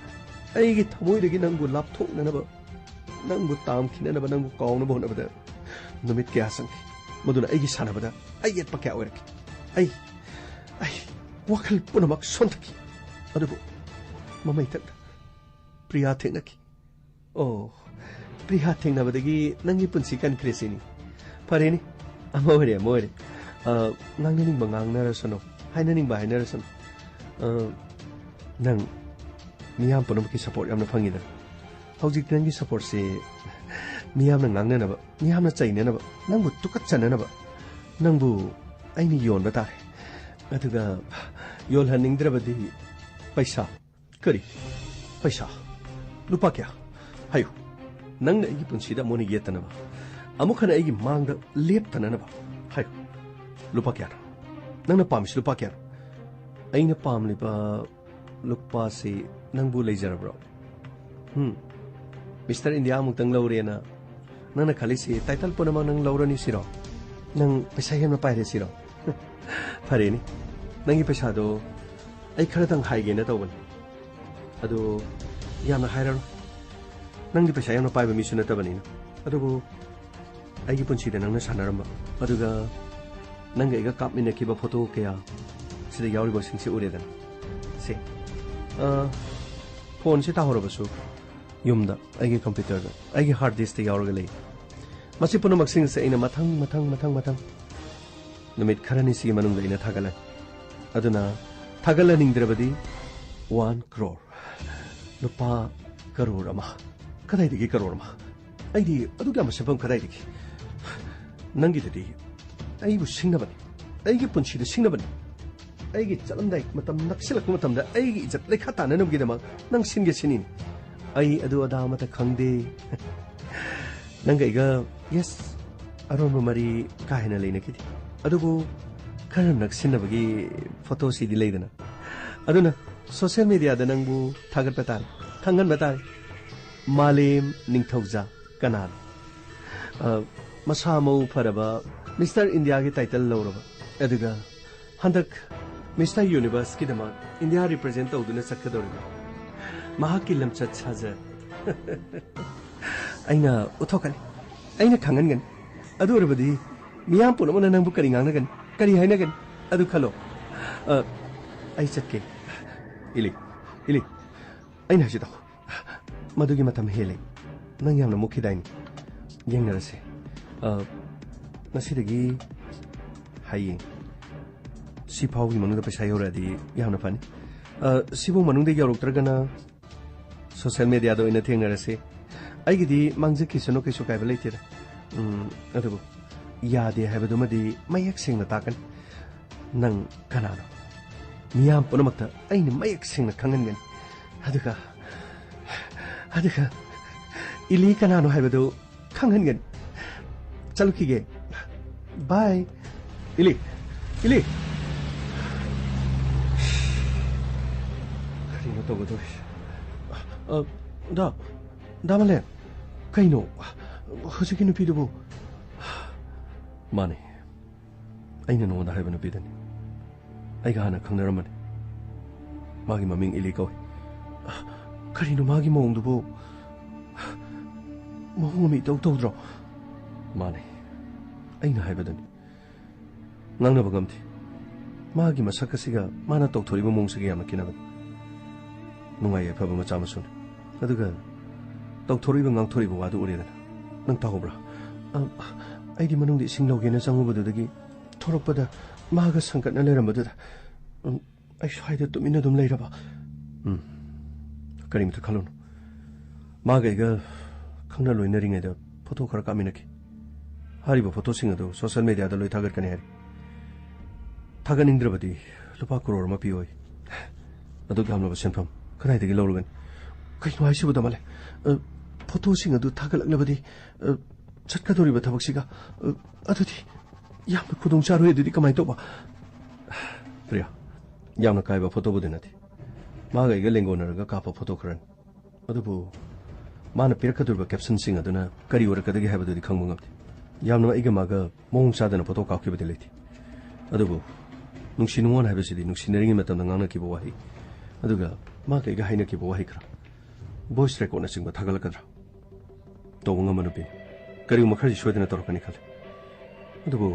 aigi thamoi dagi nangu laptop nanaba nangu tam khinanaba nangu kaungna bonabada ꯅꯨꯃꯤꯠ ꯀꯌꯥ ꯆꯪꯈꯤ ꯃꯗꯨꯅ ꯑꯩꯒꯤ ꯁꯥꯟꯅꯕꯗ ꯑꯌꯦꯠꯄ ꯀꯌꯥ ꯑꯣꯏꯔꯛꯈꯤ ꯑꯩ ꯋꯥꯈꯜ ꯄꯨꯝꯅꯃꯛ ꯁꯣꯟꯊꯈꯤ ꯑꯗꯨꯕꯨ ꯃꯃꯩ ꯊꯛꯅ ꯄ꯭ꯔꯤꯌꯥ ꯊꯦꯡꯅꯈꯤ ꯑꯣ ꯄ꯭ꯔꯤꯌꯥ ꯊꯦꯡꯅꯕꯗꯒꯤ ꯅꯪꯒꯤ ꯄꯨꯟꯁꯤ ꯀꯟꯈ꯭ꯔꯦ ꯁꯤꯅꯤ ꯐꯔꯦꯅꯤ ꯑꯃ ꯑꯣꯏꯔꯦ ꯉꯥꯡꯅꯅꯤꯡꯕ ꯉꯥꯡꯅꯔꯁꯅꯨ ꯍꯥꯏꯅꯅꯤꯡꯕ ꯍꯥꯏꯅꯔꯁꯅꯨ ꯅꯪ ꯃꯤꯌꯥꯝ ꯄꯨꯝꯅꯃꯛꯀꯤ ꯁꯄꯣꯔꯠ ꯌꯥꯝꯅ ꯐꯪꯉꯤꯗꯅ ꯍꯧꯖꯤꯛꯇꯤ ꯅꯪꯒꯤ ꯁꯄꯣꯔꯠꯁꯦ ꯃꯤꯌꯥꯝꯅ ꯉꯥꯡꯅꯅꯕ ꯃꯤꯌꯥꯝꯅ ꯆꯩꯅꯅꯕ ꯅꯪꯕు ꯇꯨꯀꯠꯆꯅꯅꯕ ꯅꯪꯕꯨ ꯑꯩꯅ ꯌꯣꯟꯕ ꯇꯥꯔꯦ ꯑꯗꯨꯒ ꯌꯣꯜꯍꯟꯅꯤꯡꯗ꯭ꯔꯕꯗꯤ ꯄꯩꯁꯥ ꯀꯔꯤ ꯄꯩꯁꯥ ꯂꯨꯄꯥ ꯀꯌꯥ ꯍꯥꯏꯌꯨ ꯅꯪꯅ ꯑꯩꯒꯤ ꯄꯨꯟꯁꯤꯗ ꯑꯃꯨꯛ ꯌꯦꯠꯇꯅꯕ ꯑꯃꯨꯛ ꯍꯟꯅ ꯑꯩꯒꯤ ꯃꯥꯡꯗ ꯂꯦꯞꯇꯅꯅꯕ ꯍꯥꯏꯌꯨ ꯂꯨꯄꯥ ꯀꯌꯥꯅꯣ ꯅꯪꯅ ꯄꯥꯝꯃꯤꯁꯤ ꯂꯨꯄꯥ ꯀꯌꯥꯅꯣ ꯑꯩꯅ ꯄꯥꯝꯂꯤꯕ ꯂꯨꯄꯥꯁꯤ ꯅꯪꯕꯨ ꯂꯩꯖꯔꯕ꯭ꯔꯣ ꯃꯤꯁꯇꯔ ꯏꯟꯗꯤꯌꯥ ꯑꯃꯨꯛꯇꯪ ꯂꯧꯔꯦꯅ ꯅꯪꯅ ꯈꯜꯂꯤꯁꯤ ꯇꯥꯏꯇꯜ ꯄꯨꯝꯅꯃꯛ ꯅꯪ ꯂꯧꯔꯅꯤ ꯁꯤꯔꯣ ꯅꯪ ꯄꯩꯁꯥ ꯍꯦꯟꯅ ꯄꯥꯏꯔꯦ ꯁꯤꯔꯣ ꯐꯔꯦꯅꯤ ꯅꯪꯒꯤ ꯄꯩꯁꯥꯗꯣ ꯑꯩ ꯈꯔꯗꯪ ꯍꯥꯏꯒꯦꯅ ꯇꯧꯕꯅꯤ ꯑꯗꯣ ꯌꯥꯝꯅ ꯍꯥꯏꯔꯔꯣꯏ ꯅꯪꯒꯤ ꯄꯩꯁꯥ ꯌꯥꯝꯅ ꯄꯥꯏꯕ ꯃꯤꯁꯨ ꯅꯠꯇꯕꯅꯤꯅ ꯑꯗꯨꯕꯨ ꯑꯩꯒꯤ ꯄꯨꯟꯁꯤꯗ ꯅꯪꯅ ꯁꯥꯟꯅꯔꯝꯕ ꯑꯗꯨꯒ ꯅꯪꯒ ꯑꯩꯒ ꯀꯥꯞꯃꯤꯟꯅꯈꯤꯕ ꯐꯣꯇꯣ ꯀꯌꯥ ꯁꯤꯗ ꯌꯥꯎꯔꯤꯕꯁꯤꯡꯁꯤ ꯎꯔꯦꯗꯅ ꯁꯦ ꯐꯣꯟꯁꯤ ꯇꯥꯍꯧꯔꯕꯁꯨ ꯌꯨꯝꯗ ꯑꯩꯒꯤ ꯀꯝꯄ꯭ꯌꯨꯇꯔꯗ ꯑꯩꯒꯤ ꯍꯥꯔꯗ ꯗꯤꯁꯛꯇ ꯌꯥꯎꯔꯒ ꯂꯩ ꯃꯁꯤ ꯄꯨꯝꯅꯃꯛꯁꯤꯡꯁꯦ ꯑꯩꯅ ꯃꯊꯪ ꯅꯨꯃꯤꯠ ꯈꯔꯅꯤꯁꯤꯒꯤ ꯃꯅꯨꯡꯗ ꯑꯩꯅ ꯊꯥꯒꯠꯂꯅꯤ ꯑꯗꯨꯅ ꯊꯥꯒꯠꯂꯅꯤꯡꯗ꯭ꯔꯕꯗꯤ 1 crore ꯂꯨꯄꯥ ꯀꯔꯣꯔ ꯑꯃ ꯀꯗꯥꯏꯗꯒꯤ ꯀꯔꯣꯔ ꯑꯃ ꯑꯩꯗꯤ ꯑꯗꯨꯛ ꯌꯥꯝꯕ ꯁꯦꯟꯐꯝ ꯀꯗꯥꯏꯗꯒꯤ ꯅꯪꯒꯤꯗꯨꯗꯤ ꯑꯩꯕꯨ ꯁꯤꯡꯅꯕꯅꯤ ꯑꯩꯒꯤ ꯄꯨꯟꯁꯤꯗ ꯁꯤꯡꯅꯕꯅꯤ ꯑꯩꯒꯤ ꯆꯠꯂꯝꯗꯥꯏ ꯃꯇꯝ ꯅꯛꯁꯤꯜꯂꯛꯄ ꯃꯇꯝꯗ ꯑꯩꯒꯤ ꯏꯖꯠ ꯂꯩꯈꯥ ꯇꯥꯅꯅꯕꯒꯤꯗꯃꯛ ꯅꯪ ꯁꯤꯟꯒꯦ ꯁꯤꯅꯤꯅꯤ ꯑꯩ ꯑꯗꯨ ꯑꯗꯥ ꯑꯃꯠꯇ ꯈꯪꯗꯦ ꯅꯪꯒ ꯑꯩꯒ ꯌꯦꯁ ꯑꯔꯣꯟꯕ ꯃꯔꯤ ꯀꯥ ꯍꯦꯟꯅ ꯂꯩꯅꯈꯤꯗꯦ ꯑꯗꯨꯕꯨ ꯈꯔ ꯅꯛꯁꯤꯟꯅꯕꯒꯤ ꯐꯣꯇꯣꯁꯤꯗꯤ ꯂꯩꯗꯅ ꯑꯗꯨꯅ ꯁꯣꯁꯤꯌꯦꯜ ꯃꯤꯗꯤꯌꯥꯗ ꯅꯪꯕꯨ ꯊꯥꯒꯠꯄ ꯇꯥꯔꯦ ꯈꯪꯍꯟꯕ ꯇꯥꯔꯦ ꯃꯥꯂꯦꯝ ꯅꯤꯡꯊꯧꯖꯥ ꯀꯅꯥꯅꯣ ꯃꯁꯥ ꯃꯎ ꯐꯔꯕ ꯃꯤꯁꯇꯔ ꯏꯟꯗꯤꯌꯥꯒꯤ ꯇꯥꯏꯇꯜ ꯂꯧꯔꯕ ꯑꯗꯨꯒ ꯍꯟꯗꯛ ꯃꯤꯁꯇꯔ ꯌꯨꯅꯤꯚꯔꯁꯀꯤꯗꯃꯛ ꯏꯟꯗꯤꯌꯥ ꯔꯤꯄ꯭ꯔꯖꯦꯟ ꯇꯧꯗꯨꯅ ꯆꯠꯀꯗꯧꯔꯤꯕ ꯃꯍꯥꯛꯀꯤ ꯂꯝꯆꯠ ꯁꯥꯖꯠ ꯑꯩꯅ ꯎꯠꯊꯣꯛꯀꯅꯤ ꯑꯩꯅ ꯈꯪꯍꯟꯒꯅꯤ ꯑꯗꯨ ꯑꯣꯏꯔꯕꯗꯤ ꯃꯤꯌꯥꯝ ꯄꯨꯝꯅꯃꯛꯅ ꯅꯪꯕꯨ ꯀꯔꯤ ꯉꯥꯡꯅꯒꯅꯤ ꯀꯔꯤ ꯍꯥꯏꯅꯒꯅꯤ ꯑꯗꯨ ꯈꯜꯂꯣ ꯑꯩ ꯆꯠꯀꯦ ꯏꯂꯤ ꯑꯩꯅ ꯍꯥꯏꯁꯤ ꯇꯧ ꯃꯗꯨꯒꯤ ꯃꯇꯝ ꯍꯦꯜꯂꯦ ꯅꯪ ꯌꯥꯝꯅ ꯃꯨꯛꯈꯤꯗꯥꯏꯅꯤ ꯌꯦꯡꯅꯔꯁꯦ ꯉꯁꯤꯗꯒꯤ ꯍꯌꯦꯡ ꯁꯤꯐꯥꯎꯒꯤ ꯃꯅꯨꯡꯗ ꯄꯩꯁꯥ ꯌꯧꯔꯛꯑꯗꯤ ꯌꯥꯝꯅ ꯐꯅꯤ ꯁꯤꯐꯥꯎ ꯃꯅꯨꯡꯗ ꯌꯧꯔꯛꯇ꯭ꯔꯒꯅ ꯁꯣꯁꯤꯌꯦꯜ ꯃꯤꯗꯤꯌꯥꯗ ꯑꯣꯏꯅ ꯊꯦꯡꯅꯔꯁꯦ ꯑꯩꯒꯤꯗꯤ ꯃꯥꯡꯖꯈꯤꯁꯅꯨ ꯀꯩꯁꯨ ꯀꯥꯏꯕ ꯂꯩꯇꯦꯗ ꯑꯗꯨꯕꯨ ꯌꯥꯗꯦ ꯍꯥꯏꯕꯗꯨꯃꯗꯤ ꯃꯌꯦꯛ ꯁꯦꯡꯅ ꯇꯥꯛꯀꯅꯤ ꯅꯪ ꯀꯅꯥꯅꯣ ꯃꯤꯌꯥꯝ ꯄꯨꯝꯅꯃꯛꯇ ꯑꯩꯅ ꯃꯌꯦꯛ ꯁꯦꯡꯅ ꯈꯪꯍꯟꯒꯅꯤ ꯑꯗꯨꯒ इली कनानो हाइबदो खंगहनगन चलुखिगे बाय इली करिनो तोगदो दामले कइनो हुजिकि नुपीदुबो माने अइना नोंदा हाइबा नुपीदनी अइगा हाना खंगनरमनी मागी ममिंग इली कौई करिनो मागी मोंगदुबो मोहमी तौद्रो माने अइना हाइबदनी nangna bagamti magi masakasiga mana tokthoriba mongsiga yamna kinabani nungai afaba macha masun aduga tokthoriba ngangthoriba wadu uredana nang tahobra aidi manungdi ising logena changubadudagi thoroppada maga sankatna lerambadudha ai swaida tumina dum leiraba karimta khalun maga ga khangna loina ringaida photo khara kaminaki hariba photo singa do social media da loi thagar kani hari थागनिंद्रबदी लुपा crore मा पियोय अदु गामनबा सेनफम खनाइदगी लौरगन कइनो हाइसिबो दमले photo सिंग अदु थागलकनबदी चटकदोरिबा थबकसिगा अदुदि यामना खुदोंग चारोय अदुदि कमाइ तोबा प्रिया यामना काइबा photo बुदि नथि मागा इगा लेंगोनरगा कापा photo खरन अदुबु माना पिरकदुरबा caption सिंग अदुना करि ओरकदगी हाइबदुदि खंगबो ngapti यामना Eega मागा मोंग चादना photo काखिबदि लेथि अदुबु नुंसी नुंगन हाइबसिदि नुंसीनरिंगि मतमदा ngangnakiba wahi aduga ma kaiga hainakiba wahi khra voice record na singba thagalakadra tawanga manupi kari makhari shoidana torkani khale ꯑꯗꯨꯕꯨ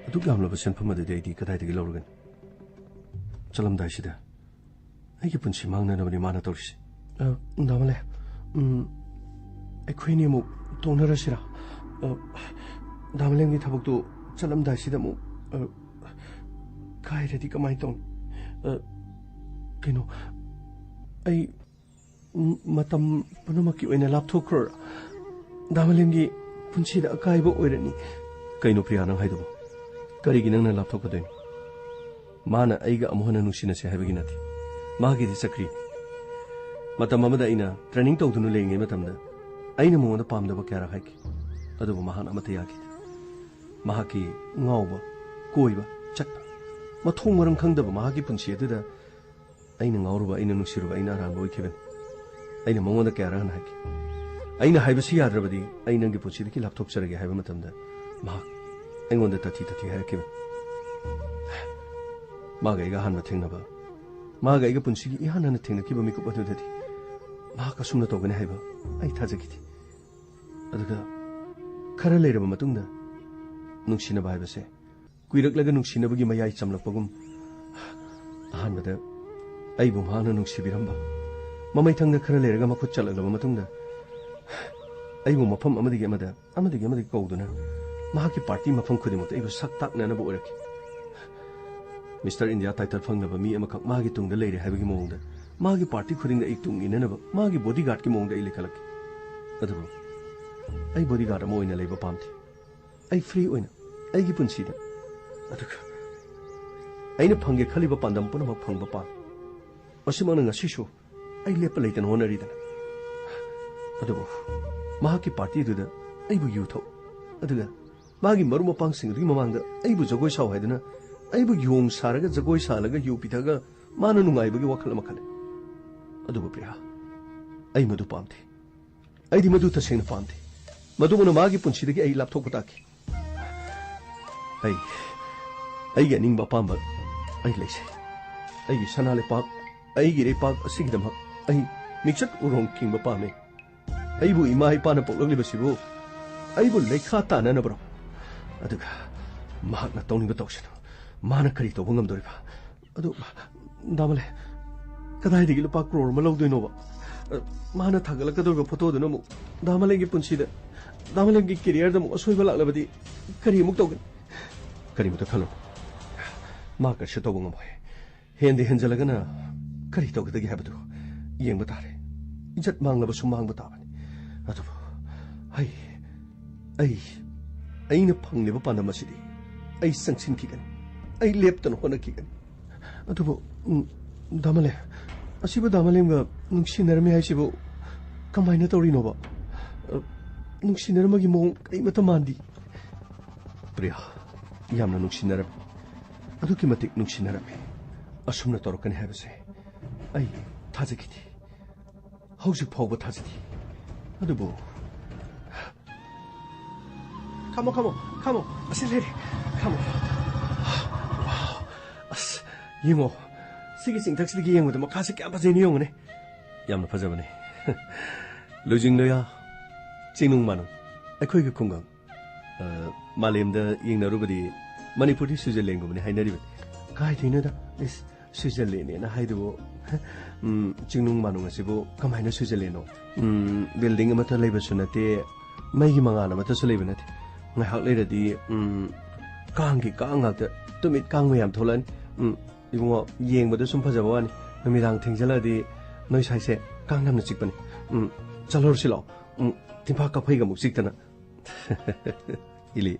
ꯑꯗꯨꯛ ꯌꯥꯝꯂꯕ ꯁꯦꯟꯐꯝ ꯑꯗꯨꯗꯤ ꯑꯩꯗꯤ ꯀꯗꯥꯏꯗꯒꯤ ꯂꯧꯔꯒꯅꯤ? ꯆꯠꯂꯝꯗꯥꯏꯁꯤꯗ ꯑꯩꯒꯤ ꯄꯨꯟꯁꯤ ꯃꯥꯡꯅꯅꯕꯅꯤ ꯃꯥꯅ ꯇꯧꯔꯤꯁꯤ. ꯗꯥꯃꯂꯦ, ꯑꯩꯈꯣꯏꯅꯤ ꯑꯃꯨꯛ ꯇꯣꯡꯅꯔꯁꯤꯔꯥ? ꯗꯥꯃꯂꯦꯝꯒꯤ ꯊꯕꯛꯇꯨ ꯆꯠꯂꯝꯗꯥꯏꯁꯤꯗ ꯑꯃꯨꯛ ꯀꯥꯏꯔꯗꯤ ꯀꯃꯥꯏꯅ ꯇꯧꯅꯤ? ꯀꯩꯅꯣ, ꯑꯩ ꯃꯇꯝ ꯄꯨꯝꯅꯃꯛꯀꯤ ꯑꯣꯏꯅ ꯂꯥꯞꯊꯣꯛꯈ꯭ꯔꯣꯔꯥ? ꯗꯥꯃꯂꯦꯝꯒꯤ ꯄꯨꯟꯁꯤꯗ ꯑꯀꯥꯏꯕ ꯑꯣꯏꯔꯅꯤ. ꯀꯩꯅꯣ ꯄ꯭ꯔꯤꯌꯥ, ꯅꯪ ꯍꯥꯏꯗꯨꯕꯨ? ꯀꯔꯤꯒꯤ ꯅꯪꯅ ꯂꯥꯞꯊꯣꯛꯀꯗꯣꯏꯅꯤ? ꯃꯥꯅ ꯑꯩꯒ ꯑꯃꯨꯛ ꯍꯟꯅ ꯅꯨꯡꯁꯤꯅꯁꯦ ꯍꯥꯏꯕꯒꯤ ꯅꯠꯇꯦ. ꯃꯥꯒꯤꯗꯤ ꯆꯠꯈ꯭ꯔꯤ. ꯃꯇꯝ ꯑꯃꯗ ꯑꯩꯅ ꯇ꯭ꯔꯦꯅꯤꯡ ꯇꯧꯗꯨꯅ ꯂꯩꯔꯤꯉꯩ ꯃꯇꯝꯗ ꯑꯩꯅ ꯃꯉꯣꯟꯗ ꯄꯥꯝꯗꯕ ꯀꯌꯥꯔꯛ ꯍꯥꯏꯈꯤ. ꯑꯗꯨꯕꯨ ꯃꯍꯥꯛꯅ ꯑꯃꯠꯇ ꯌꯥꯈꯤꯗꯦ. ꯃꯍꯥꯛꯀꯤ ꯉꯥꯎꯕ, ꯀꯣꯏꯕ, ꯆꯠꯄ, ꯃꯊꯣꯡ ꯃꯔꯝ ꯈꯪꯗꯕ ꯃꯍꯥꯛꯀꯤ ꯄꯨꯟꯁꯤ ꯑꯗꯨꯗ ꯑꯩꯅ ꯉꯥꯎꯔꯨꯕ, ꯑꯩꯅ ꯅꯨꯡꯁꯤꯔꯨꯕ, ꯑꯩꯅ ꯑꯔꯥꯟꯕ ꯑꯣꯏꯈꯤꯕꯅꯤ. ꯑꯩꯅ ꯃꯉꯣꯟꯗ ꯀꯌꯥꯔꯛ ꯍꯟꯅ ꯍꯥꯏꯈꯤ. ꯑꯩꯅ ꯍꯥꯏꯕꯁꯤ ꯌꯥꯗ꯭ꯔꯕꯗꯤ ꯑꯩ ꯅꯪꯒꯤ ꯄꯨꯟꯁꯤꯗꯒꯤ ꯂꯥꯞꯊꯣꯛꯆꯔꯒꯦ ꯍꯥꯏꯕ ꯃꯇꯝꯗ ꯃꯍꯥꯛ ꯑꯩꯉꯣꯟꯗ ꯇꯊꯤ ꯍꯥꯏꯔꯛꯈꯤꯕꯅꯤ. ꯃꯥꯒ ꯑꯩꯒ ꯑꯍꯥꯟꯕ ꯊꯦꯡꯅꯕ, ꯃꯥꯒ ꯑꯩꯒ ꯄꯨꯟꯁꯤꯒꯤ ꯏꯍꯥꯟ ꯍꯥꯟꯅ ꯊꯦꯡꯅꯈꯤꯕ ꯃꯤꯀꯨꯞ ꯑꯗꯨꯗꯗꯤ ꯃꯍꯥꯛ ꯑꯁꯨꯝꯅ ꯇꯧꯒꯅꯤ ꯍꯥꯏꯕ ꯑꯩ ꯊꯥꯖꯈꯤꯗꯦ. ꯑꯗꯨꯒ ꯈꯔ ꯂꯩꯔꯕ ꯃꯇꯨꯡꯗ ꯅꯨꯡꯁꯤꯅꯕ ꯍꯥꯏꯕꯁꯦ ꯀꯨꯏꯔꯛꯂꯒ ꯅꯨꯡꯁꯤꯅꯕꯒꯤ ꯃꯌꯥꯏ ꯆꯝꯂꯛꯄꯒꯨꯝ ꯑꯍꯥꯟꯕꯗ ꯑꯩꯕꯨ ꯃꯍꯥꯛꯅ ꯅꯨꯡꯁꯤꯕꯤꯔꯝꯕ, ꯃꯃꯩꯊꯪꯗ ꯈꯔ ꯂꯩꯔꯒ ꯃꯈꯨꯠ ꯆꯠꯂꯛꯂꯕ ꯃꯇꯨꯡꯗ ꯑꯩꯕꯨ ꯃꯐꯝ ꯑꯃꯗꯒꯤ ꯑꯃꯗꯒꯤ ꯀꯧꯗꯨꯅ ꯃꯍꯥꯛꯀꯤ ꯄꯥꯔꯇꯤ ꯃꯐꯝ ꯈꯨꯗꯤꯡꯃꯛꯇ ꯑꯩꯕꯨ ꯁꯛ ꯇꯥꯛꯅꯅꯕ ꯑꯣꯏꯔꯛꯈꯤ. ꯃꯤꯁꯇꯔ ꯏꯟꯗꯤꯌꯥ ꯇꯥꯏꯇꯜ ꯐꯪꯂꯕ ꯃꯤ ꯑꯃꯈꯛ ꯃꯥꯒꯤ ꯇꯨꯡꯗ ꯂꯩꯔꯦ ꯍꯥꯏꯕꯒꯤ ꯃꯑꯣꯡꯗ ꯃꯥꯒꯤ ꯄꯥꯔꯇꯤ ꯈꯨꯗꯤꯡꯗ ꯑꯩ ꯇꯨꯡ ꯏꯟꯅꯅꯕ ꯃꯥꯒꯤ ꯕꯣꯗꯤꯒꯥꯔꯗꯀꯤ ꯃꯑꯣꯡꯗ ꯑꯩ ꯂꯩꯈꯠꯂꯛꯈꯤ. ꯑꯗꯨꯕꯨ ꯑꯩ ꯕꯣꯗꯤꯒꯥꯔꯗ ꯑꯃ ꯑꯣꯏꯅ ꯂꯩꯕ ꯄꯥꯝꯗꯦ. ꯑꯩ ꯐ꯭ꯔꯤ ꯑꯣꯏꯅ ꯑꯩꯒꯤ ꯄꯨꯟꯁꯤꯗ, ꯑꯗꯨꯒ ꯑꯩꯅ ꯐꯪꯒꯦ ꯈꯜꯂꯤꯕ ꯄꯥꯟꯗꯝ ꯄꯨꯝꯅꯃꯛ ꯐꯪꯕ ꯄꯥꯝꯃꯤ. ꯃꯁꯤꯃꯛꯅ ꯉꯁꯤꯁꯨ ꯑꯩ ꯂꯦꯞꯄ ꯂꯩꯇꯅ ꯍꯣꯠꯅꯔꯤꯗꯅ. ꯑꯗꯨꯕꯨ ꯃꯍꯥꯛꯀꯤ ꯄꯥꯔꯇꯤꯗꯨꯗ ꯑꯩꯕꯨ ꯌꯨ ꯊꯛꯎ, ꯑꯗꯨꯒ ꯃꯥꯒꯤ ꯃꯔꯨꯞ ꯃꯄꯥꯡꯁꯤꯡꯗꯨꯒꯤ ꯃꯃꯥꯡꯗ ꯑꯩꯕꯨ ꯖꯒꯣꯏ ꯁꯥꯎ ꯍꯥꯏꯗꯨꯅ ꯑꯩꯕꯨ ꯌꯣꯡ ꯁꯥꯔꯒ ꯖꯒꯣꯏ ꯁꯥꯜꯂꯒ ꯌꯨ ꯄꯤꯊꯒ ꯃꯥꯅ ꯅꯨꯡꯉꯥꯏꯕꯒꯤ ꯋꯥꯈꯜ ꯑꯃ ꯈꯜꯂꯤ. ꯑꯗꯨꯕꯨ ꯄ꯭ꯔꯤꯌꯥ, ꯑꯩ ꯃꯗꯨ ꯄꯥꯝꯗꯦ. ꯑꯩꯗꯤ ꯃꯗꯨ ꯇꯁꯦꯡꯅ ꯄꯥꯝꯗꯦ. ꯃꯗꯨꯃꯅ ꯃꯥꯒꯤ ꯄꯨꯟꯁꯤꯗꯒꯤ ꯑꯩ ꯂꯥꯞꯊꯣꯛꯄ ꯇꯥꯈꯤ. ꯑꯩꯒꯤ ꯑꯅꯤꯡꯕ ꯑꯄꯥꯝꯕ ꯑꯩ ꯂꯩꯖꯩ. ꯑꯩꯒꯤ ꯁꯅꯥ ꯂꯩꯄꯥꯛ, ꯑꯩꯒꯤ ꯏꯔꯩꯄꯥꯛ ꯑꯁꯤꯒꯤꯗꯃꯛ ꯑꯩ ꯃꯤꯡꯆꯠ ꯎꯔꯣꯡ ꯈꯤꯡꯕ ꯄꯥꯝꯃꯤ. ꯑꯩꯕꯨ ꯏꯃꯥ ꯏꯄꯥꯅ ꯄꯣꯛꯂꯛꯂꯤꯕꯁꯤꯕꯨ ꯑꯩꯕꯨ ꯂꯩꯈꯥ ꯇꯥꯅꯅꯕ꯭ꯔꯣ? ꯑꯗꯨꯒ ꯃꯍꯥꯛꯅ ꯇꯧꯅꯤꯡꯕ ꯇꯧꯁꯅꯨ. ꯃꯥꯅ ꯀꯔꯤ ꯇꯧꯕ ꯉꯝꯗꯣꯔꯤꯕ? ꯑꯗꯨ ꯗꯥꯃꯂꯦ, ꯀꯗꯥꯏꯗꯒꯤ ꯂꯨꯄꯥ ꯀ꯭ꯔꯣꯔ ꯑꯃ ꯂꯧꯗꯣꯏꯅꯣꯕ? ꯃꯥꯅ ꯊꯥꯒꯠꯂꯛꯀꯗꯧꯔꯤꯕ ꯐꯣꯇꯣꯗꯨꯅ ꯑꯃꯨꯛ ꯗꯥꯃꯂꯦꯝꯒꯤ ꯄꯨꯟꯁꯤꯗ, ꯗꯥꯃꯂꯦꯝꯒꯤ ꯀꯦꯔꯤꯌꯔꯗ ꯑꯃꯨꯛ ꯑꯁꯣꯏꯕ ꯂꯥꯛꯂꯕꯗꯤ ꯀꯔꯤ ꯑꯃꯨꯛ ꯇꯧꯒꯅꯤ? ꯀꯔꯤꯃꯇ ꯈꯜꯂꯨ. ꯃꯥ ꯀꯔꯤꯁꯨ ꯇꯧꯕ ꯉꯝꯃꯣꯏ. ꯍꯦꯟꯖꯜꯂꯒꯅ ꯀꯔꯤ ꯇꯧꯒꯗꯒꯦ ꯍꯥꯏꯕꯗꯨ ꯌꯦꯡꯕ ꯇꯥꯔꯦ. ꯏꯖꯠ ꯃꯥꯡꯂꯕꯁꯨ ꯃꯥꯡꯕ ꯇꯥꯕꯅꯤ. ꯑꯗꯨꯕꯨ ꯑꯩꯅ ꯐꯪꯂꯤꯕ ꯄꯥꯟꯗꯝ ꯑꯁꯤꯗꯤ ꯑꯩ ꯆꯪꯁꯤꯟꯈꯤꯒꯅꯤ. ꯑꯩ ꯂꯦꯞꯇꯅ ꯍꯣꯠꯅꯈꯤꯒꯅꯤ. ꯑꯗꯨꯕꯨ ꯗꯥꯃꯂꯦ, ꯑꯁꯤꯕꯨ ꯗꯥꯃꯂꯦꯝꯒ ꯅꯨꯡꯁꯤꯅꯔꯝꯃꯤ ꯍꯥꯏꯁꯤꯕꯨ ꯀꯃꯥꯏꯅ ꯇꯧꯔꯤꯅꯣꯕ? ꯅꯨꯡꯁꯤꯅꯔꯝꯕꯒꯤ ꯃꯑꯣꯡ ꯀꯔꯤꯃꯠꯇ ꯃꯥꯟꯗꯤ. ꯄ꯭ꯔꯤꯌꯥ, ꯌꯥꯝꯅ ꯅꯨꯡꯁꯤꯅꯔꯝꯃꯤ. ꯑꯗꯨꯛꯀꯤ ꯃꯇꯤꯛ ꯅꯨꯡꯁꯤꯅꯔꯝꯃꯤ. ꯑꯁꯨꯝꯅ ꯇꯧꯔꯛꯀꯅꯤ ꯍꯥꯏꯕꯁꯦ ꯑꯩ ꯊꯥꯖꯈꯤꯗꯦ. ꯍꯧꯖꯤꯛ ꯐꯥꯎꯕ ꯊꯥꯖꯗꯦ. ꯑꯗꯨꯕꯨ ꯈꯥꯃꯣ, ꯑꯁꯤ ꯂꯩꯔꯦ. ꯈꯥꯃꯣ. ꯑꯁ, ꯌꯦꯡꯉꯣ. ꯁꯤꯒꯤ ꯆꯤꯡꯊꯛꯁꯤꯗꯒꯤ ꯌꯦꯡꯕꯗ ꯃꯈꯥꯁꯤ ꯀꯌꯥꯝ ꯐꯖꯩꯅ ꯌꯦꯡꯉꯨꯅꯦ. ꯌꯥꯝꯅ ꯐꯖꯕꯅꯤ. ꯂꯨꯖꯤꯡ ꯂꯣꯌꯥ, ꯆꯤꯡꯅꯨꯡ ꯃꯥꯅꯨꯡ, ꯑꯩꯈꯣꯏꯒꯤ ꯈꯨꯡꯒꯪ. ꯃꯥꯂꯦꯝꯗ ꯌꯦꯡꯅꯔꯨꯕꯗꯤ ꯃꯅꯤꯄꯨꯔꯗꯤ ꯁ꯭ꯋꯤꯖꯔꯂꯦꯟꯒꯨꯝꯕꯅꯤ ꯍꯥꯏꯅꯔꯤꯕꯅꯤ. ꯀꯥꯏꯗꯩꯅꯣꯗ, ꯁ꯭ꯋꯤꯖꯔꯂꯦꯟꯅꯦꯅ ꯍꯥꯏꯗꯨꯕꯨ ꯆꯤꯡꯅꯨꯡ ꯃꯥꯅꯨꯡ ꯑꯁꯤꯕꯨ ꯀꯃꯥꯏꯅ ꯁ꯭ꯋꯤꯖꯔꯂꯦꯟꯅꯣ? ꯕꯤꯜꯗꯤꯡ ꯑꯃꯠꯇ ꯂꯩꯕꯁꯨ ꯅꯠꯇꯦ, ꯃꯩꯒꯤ ꯃꯉꯥꯜ ꯑꯃꯠꯇꯁꯨ ꯂꯩꯕ ꯅꯠꯇꯦ. ꯉꯥꯏꯍꯥꯛ ꯂꯩꯔꯗꯤ ꯀꯥꯡꯒꯤ ꯀꯥꯡ ꯉꯥꯛꯇ, ꯇꯨꯃꯤꯠ ꯀꯥꯡ ꯃꯌꯥꯝ ꯊꯣꯛꯂꯛꯑꯅꯤ. ꯏꯕꯨꯡꯉꯣ, ꯌꯦꯡꯕꯗ ꯁꯨꯝ ꯐꯖꯕ ꯋꯥꯅꯤ. ꯅꯨꯃꯤꯗꯥꯡ ꯊꯦꯡꯖꯜꯂꯛꯑꯗꯤ ꯅꯣꯏ ꯁꯥꯏꯁꯦ ꯀꯥꯡ ꯌꯥꯝꯅ ꯆꯤꯛꯄꯅꯤ. ꯆꯠꯂꯨꯔꯁꯤ ꯂꯥꯛꯑꯣ. ꯇꯤꯝꯐꯥ ꯀꯥꯐꯩꯒ ꯑꯃꯨꯛ ꯆꯤꯛꯇꯅ. ꯏꯂꯤ,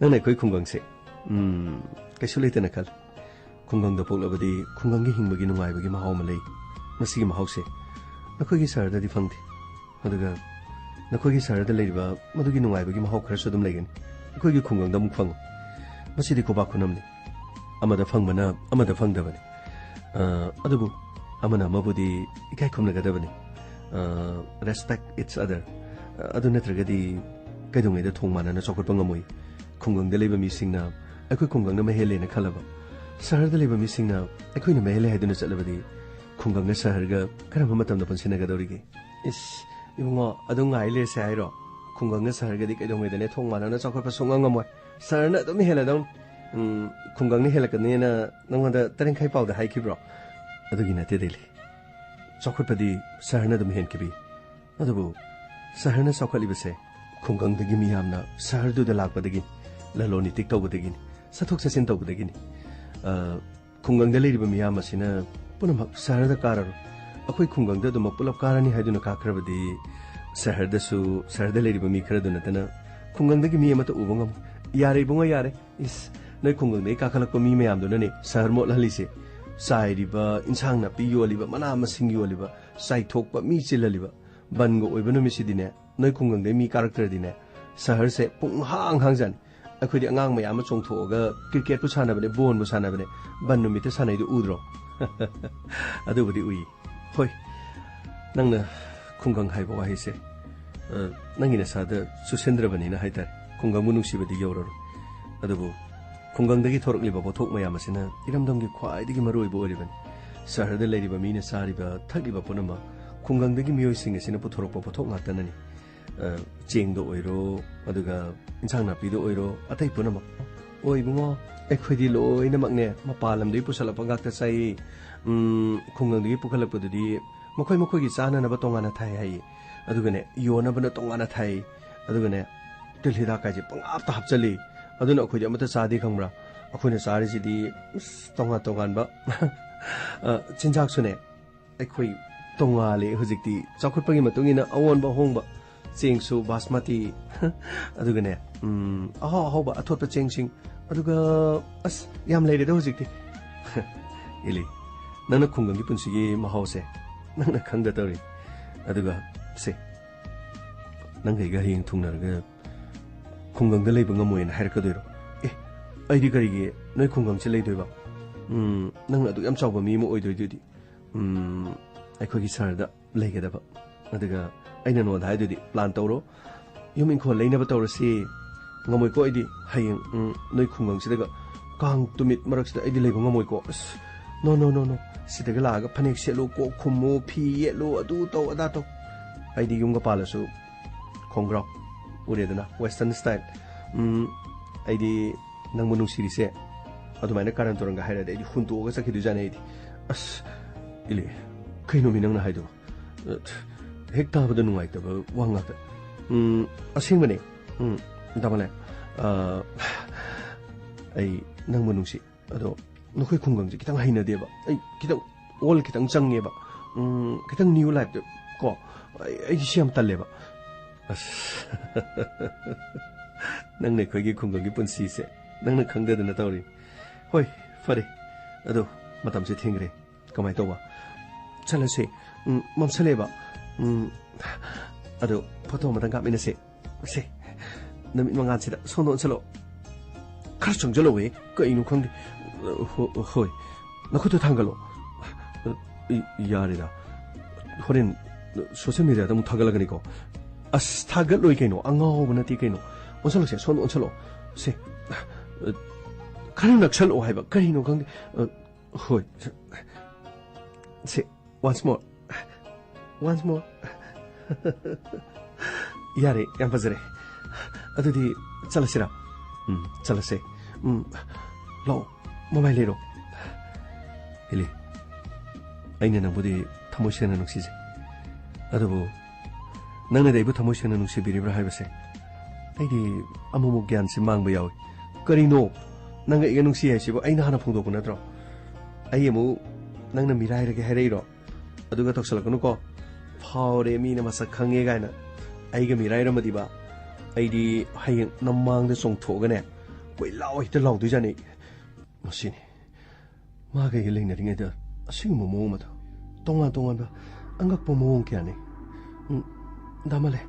ꯅꯪꯅ ꯑꯩꯈꯣꯏ ꯈꯨꯡꯒꯪꯁꯦ ꯀꯩꯁꯨ ꯂꯩꯇꯅ ꯈꯜꯂꯤ. ꯈꯨꯡꯒꯪꯗ ꯄꯣꯛꯂꯕꯗꯤ ꯈꯨꯡꯒꯪꯒꯤ ꯍꯤꯡꯕꯒꯤ ꯅꯨꯡꯉꯥꯏꯕꯒꯤ ꯃꯍꯥꯎ ꯑꯃ ꯂꯩ. ꯃꯁꯤꯒꯤ ꯃꯍꯥꯎꯁꯦ ꯅꯈꯣꯏꯒꯤ ꯁꯍꯔꯗꯗꯤ ꯐꯪꯗꯦ. ꯑꯗꯨꯒ ꯅꯈꯣꯏꯒꯤ ꯁꯍꯔꯗ ꯂꯩꯔꯤꯕ ꯃꯗꯨꯒꯤ ꯅꯨꯡꯉꯥꯏꯕꯒꯤ ꯃꯍꯥꯎ ꯈꯔꯁꯨ ꯑꯗꯨꯝ ꯂꯩꯒꯅꯤ. ꯑꯩꯈꯣꯏꯒꯤ ꯈꯨꯡꯒꯪꯗ ꯑꯃꯨꯛ ꯐꯪꯉꯨ. ꯃꯁꯤꯗꯤ ꯈꯨꯕꯥꯛ ꯈꯨꯅꯝꯅꯤ. ꯑꯃꯗ ꯐꯪꯕꯅ ꯑꯃꯗ ꯐꯪꯗꯕꯅꯤ. ꯑꯗꯨꯕꯨ ꯑꯃꯅ ꯑꯃꯕꯨꯗꯤ ꯏꯀꯥꯏ ꯈꯨꯝꯅꯒꯗꯕꯅꯤ. Respect it's other. ꯑꯗꯨ ꯅꯠꯇ꯭ꯔꯒꯗꯤ ꯀꯩꯗꯧꯉꯩꯗ ꯊꯣꯡ ꯃꯥꯟꯅꯅ ꯆꯥꯎꯈꯠꯄ ꯉꯝꯃꯣꯏ. ꯈꯨꯡꯒꯪꯗ ꯂꯩꯕ ꯃꯤꯁꯤꯡꯅ ꯑꯩꯈꯣꯏ ꯈꯨꯡꯒꯪꯅ ꯃꯍꯦꯜꯂꯦꯅ ꯈꯜꯂꯕ, ꯁꯍꯔꯗ ꯂꯩꯕ ꯃꯤꯁꯤꯡꯅ ꯑꯩꯈꯣꯏꯅ ꯃꯍꯦꯜꯂꯦ ꯍꯥꯏꯗꯨꯅ ꯆꯠꯂꯕꯗꯤ ꯈꯨꯡꯒꯪꯒ ꯁꯍꯔꯒ ꯀꯔꯝꯕ ꯃꯇꯝꯗ ꯄꯨꯟꯁꯤꯟꯅꯒꯗꯧꯔꯤꯒꯦ? ꯏꯁ, ꯏꯕꯨꯡꯉꯣ, ꯑꯗꯨ ꯉꯥꯏ ꯂꯩꯔꯁꯦ ꯍꯥꯏꯔꯣ? khungang sahar ga di kai dong medane thong mana na chakot pa sungang ngamoi sahar na dum hela dong khungang ni hela ka ne na nang da tareng khai pau da hai ki bro adu gi na te deli chakot pa di sahar na dum hen ki bi adu bu sahar na chakot li base khungang da gi mi yam na sahar du da lak pa da gi la lo ni tik tau ba da gi sathok sasin tau ba da gi khungang da le ri ba mi yam asina punam sahar da karar akhoi khungang da dum pulap karani hai du na ka khra ba di sahar da su sahar da le ri ba mi khra du na tana khungang da gi mi ma ta ubangam yare bunga yare is noi khungang dei ka khalak pa mi mayam do na ne sahar mo la li se sai ri ba insang na pi yo li ba mana ma sing yo li ba sai thok pa mi chil li ba ban go oi ba no mi si di ne noi khungang dei mi character di ne sahar se pung hang hang jan akhoi di angang mayam ma chong tho ga cricket pu sana ba ne bon bu sana ba ne ban no mi te sanai du udro adu bu di ui hoi nang na khungang hai ba wa hi se nang ina sa da susendra ba ni na hai tar khungang mu nungsi ba di yo ro adu bu khungang dagi thorok li ba bothok mayam asina iramdam gi khwai digi maroi bo ri ban sahar da lei ri ba mi ne sa ri ba thak ri ba punama khungang dagi miyoi sing asina puthorok ba bothok ngata nani cheng do oiro aduga insang na pi do oiro atai punama oi bungo ekhoi di loi na mak ne mapalam dei pusala pa gak ta sai khungang dagi pukhalak pa di makhoi makhoi gi chana na ba tonga na thai hai aduga ne yo na ba na tonga na thai aduga ne tilhida ka ji pang ap ta hap chali aduna akhoi amata saadi khangbra akhoi na sari ji di tonga tongan ba chinjak sune akhoi tonga le hojik ti chakhut pagi matung ina awon ba hong ba cheng su basmati aduga ne aha ba athot pa cheng sing aduga as yam leide da hojik ti ili nana khungang gi punsi gi mahau se nana khangda tawri aduga se nang ga hing thungnar ga khungang da leiba ngamoi na hair ka doiro ai di kari gi noi khungang che lei doiba nang adu yam chawba mi mo oi doi di ai khoi gi sar da lei ga da ba aduga aina no dai di plan tawro yumin kho leina ba tawro si ngamoi ko ai di hayeng noi khungang si daga kang tumit marak si ai di leiba ngamoi ko no si daga la ga phanek se lo ko khummo phi ye lo adu to ada to ai di yung ga pala su khongrao uredana western style ai di nang munung siri se adu mai na karan toranga haira de huntu ga sakhi du jane di as ile kaino minang na haido hekta ba nu ngai ta ba wanga ta asing bane damale ai nang munung si ado nokoi khungang ji kitang haina de ba ai kitang ol kitang change ba kitang new life ko ai siam talle ba nang ne khoi gi khungang gi punsi se nang na khangda da na tawri hoi fare ado matam se thingre kamai to ba chala se mam sale ba ado photo matang ka mina se namit manga chida sono chalo khar chung jalo we ka inu khangdi hoi nakhuto thangalo yarida horen social media da mu thagala ko as thagal loi kaino angao bana ti kaino onsalo se son onsalo se kari nakshal o haiba kari no gang hoi se once more yare yam fazare adudi chalasira chalase lo mobile lero ele aina na budi thamosena nuksi je adubu nangna deibu thamosena nuksi biribra haibase aidi amumu gyan si mangba yawi karino nanga iga nungsi haisibo aina hana phongdoku natro ai emu nangna mirai rage hareiro aduga toksalakunu ko phawre mi na masa khange gaina aiga mirai ramadi ba aidi hayeng namang de songthoga ne koi law hita law du jani masini ma ga yeleng na ringa da asing mo mo mata tonga ba angak po mo kya ne damale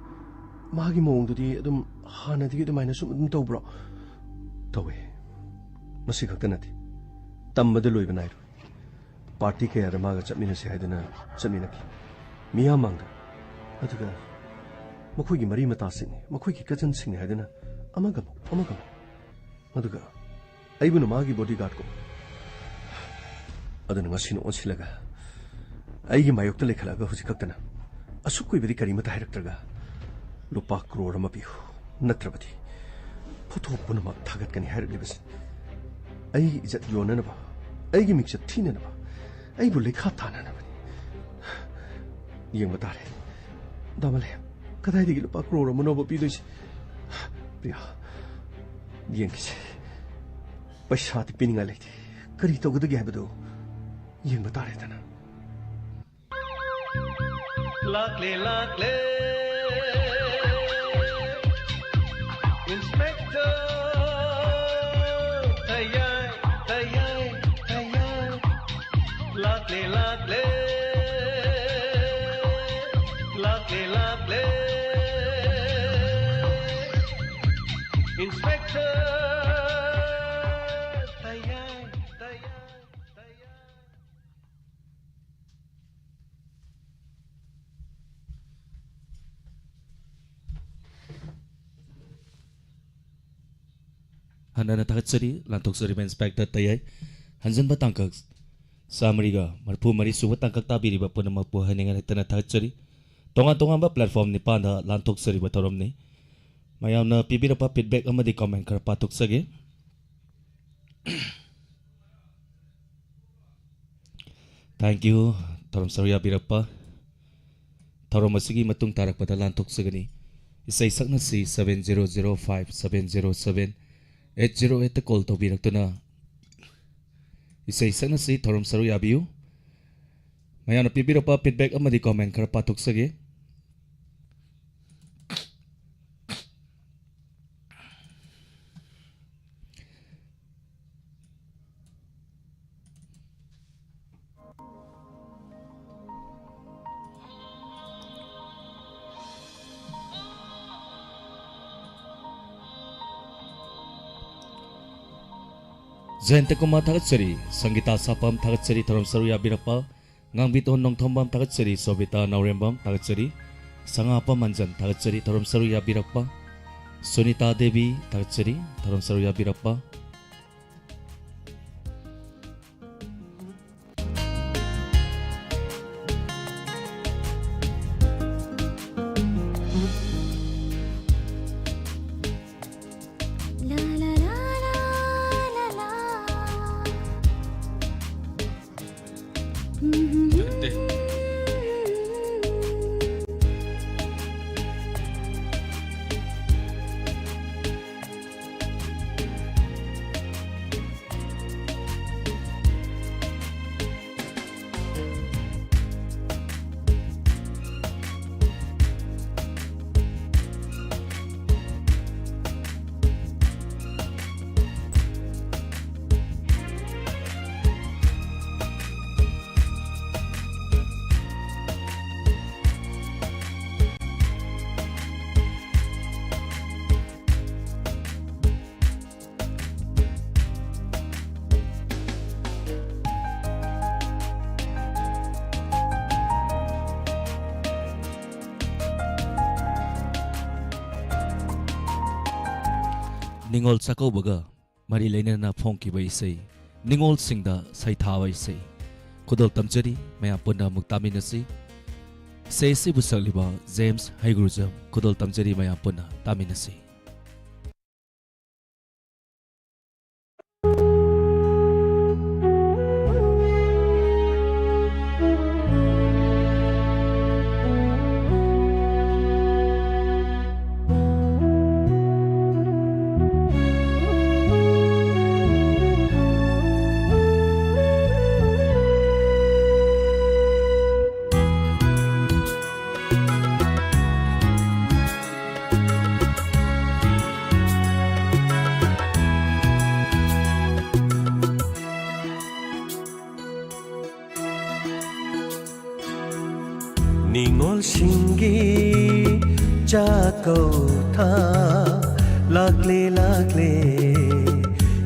magi mo ngdu di adum hana di du maina sum to bro towe masi khakta nati tambada loi banai party ke ara maga chapmina se haidana chamina ki miya mangda aduga makhoi gi mari mata sing makhoi gi kajan sing haidana amaga aduga aibuna magi bodyguard ko aduna ngasino onsilaga aigi mayokta lekhalaga huji kaktana asukoi bedi kari mata hairaktraga lupa crore ama piu natrabati photo punama thagat kani hair libas ai izat yona na ba ai gi mix thina na ba ai bu lekha thana na ba yeng batare damale kadai digi lupa crore ama no ba pi dois priya yeng ki paisa ti pininga le kari to gudu gi habadu yeng batare tana Luckily, luckily, Inspector, TAYAI, TAYAI, TAYAI. Luckily, luckily, luckily, luckily, Inspector, TAYAI, TAYAI, TAYAI. Handa na takat sari lantok sari inspector TAYAI hanjan batangkak samriga marpu mari suba tangkak tabiri ba puna mapu haningan itana takat sari tonga ba platform ni panda lantok sari batorom ni mayam na pibira pa feedback amadi comment kar patok sage thank you torom sarya birapa torom masigi matung tarak pada lantok sagani isai sakna si 7005 707 808 call to birak na isay sana si Thorom Saru Yabiu maya na pibiro pa feedback amadi comment kar patok sage Zente kuma tagat seri Sanggita sapam tagat seri Thorom Saru Yabirapa ngang biton nong thombam tagat seri Sobita Naurembam tagat seri Sangapa manjan tagat seri Thorom Saru Yabirapa Sunita Devi tagat seri Thorom Saru Yabirapa Ningol Sako Baga Mari Lena na Fonki by say Ningol Singda Saita by say Kudol Tamjari Maya Punda Muktaminasi Say Sibusaliba James Haigurujam Kudol Tamjari Maya Punda Taminasi Ningol Shingi Jako Tha Lakle Lakle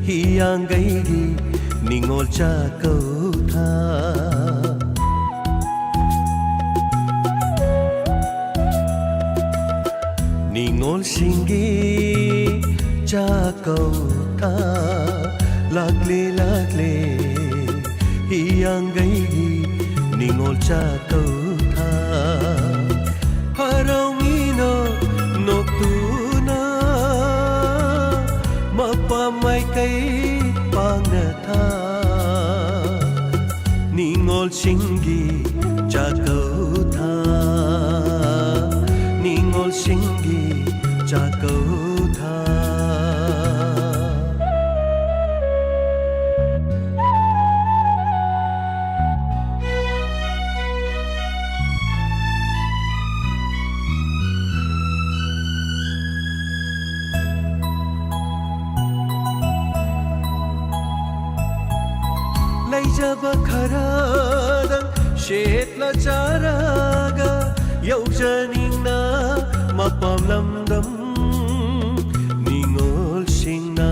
Hiyangai Ningol Jako Tha Ningol Shingi Jako Tha Lakle Lakle Hiyangai Ningol Jako Harawino pa mai kai pang na tha ningol singi cha câu tha ningol singi cha câu tha Jaba kharadang shetla charaga yaujaningna mapam lamdam ningol singna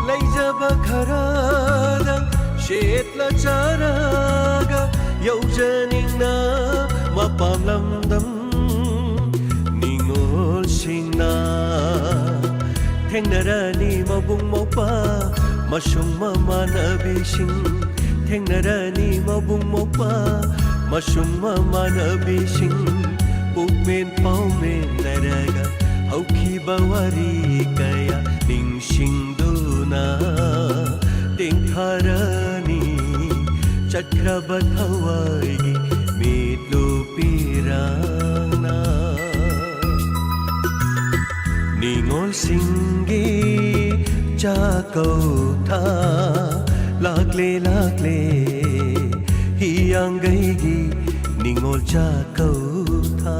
lai jaba kharadang shetla charaga yaujaningna mapam lamdam ningol singna Thengnarani mabung mopa masung mamanabising Thengnarani mabung mopa masung mamanabising Pukmen paumen naraga hauki bawari kaya ningsing duna Tengharani chakrabat hawai mitlu pirana Ningol singi cha câu tha lakle lakle hiyang gai gi ningol cha câu tha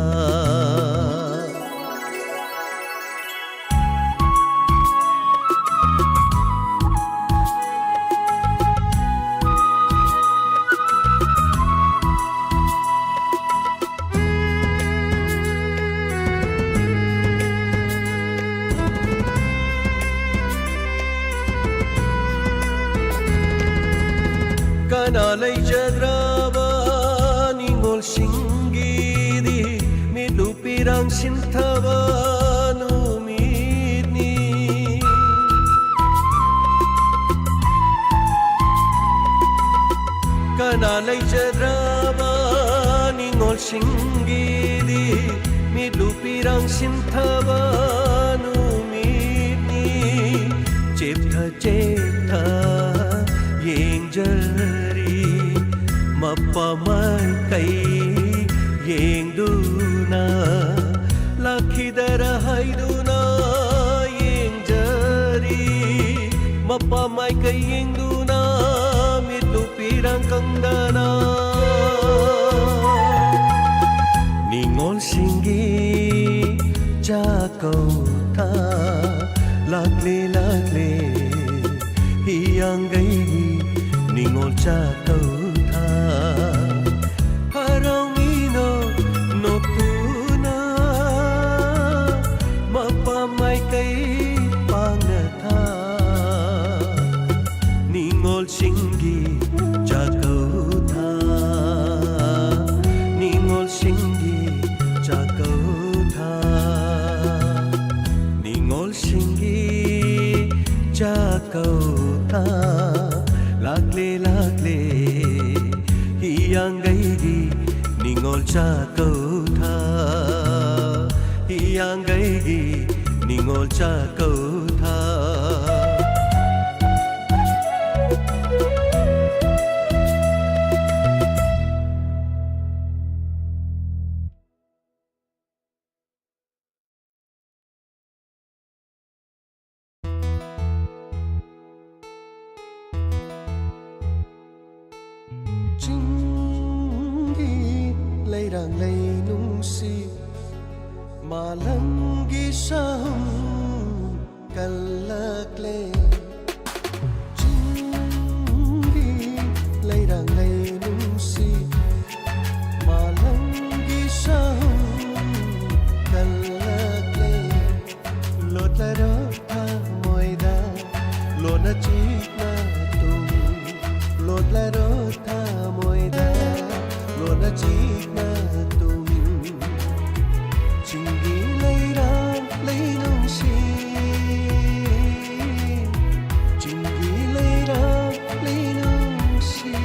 Kanalay jadraba ningol singidi milupirang sintaba numidni Kanalay jadraba ningol singidi milupirang sintaba numidni Cheptha cheptha yengjari mappa mai kai yengduna lakhidara haiduna yengjari mappa mai kai yengduna mitlu pirang kangdana ningol singi cha câu tha lakle lakle hiyang gai ningol cha câu tha harau ngino no tuna mapa mai kai pang na tha ningol singi cha câu tha ningol singi cha câu tha ningol singi cha câu tha lakle lakle hiyang gai gi ningol cha câu tha hiyang gai gi ningol cha câu tha Leirang lei nung si malam gisahum kalakle Chingi leirang lei nung si malam gisahum kalakle Lot la rotha moida lona chikna tum Lot la rotha moida lona chikna tum Chingi leirang lei nung si Chingi leirang lei nung si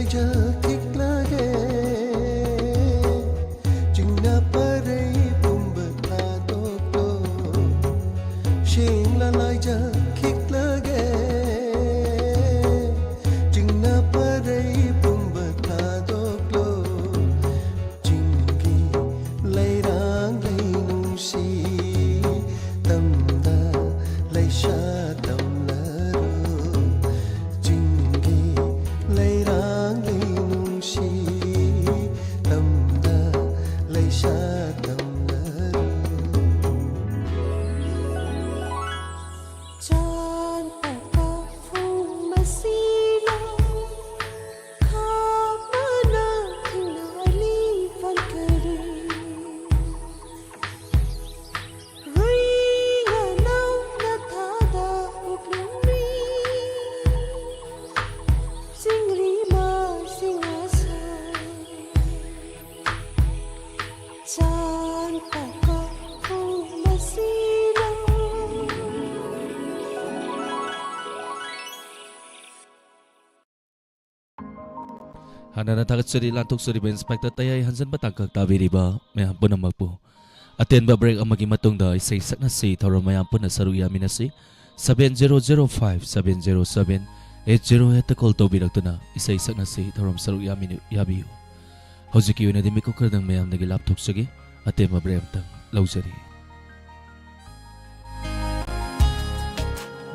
laija thik lage jingna parai pumba ta doklo shing la laija thik lage jingna parai pumba ta doklo jingi lairang lainung si tamda laisha tamlaru jingi lairang lainung si tamda laisha tamlaru Chan taka phung masila khamana thinali falkare ruinga nau na thada uklumi singri ma singasa Chan taka phung masila Hana takat suri lantuk suri ben inspector tayai hansan batangkak tabiri ba mayam pun magpo. Aten ba break ang magimatong da isay sakna si taro mayam pun na saru yamin na si 7005 707 80 call to birak na isay sakna si taro saru yamin yabiyo. Hojiki yun na dimiko kardang mayam nagilaptok sige aten ba break ang tang lausari.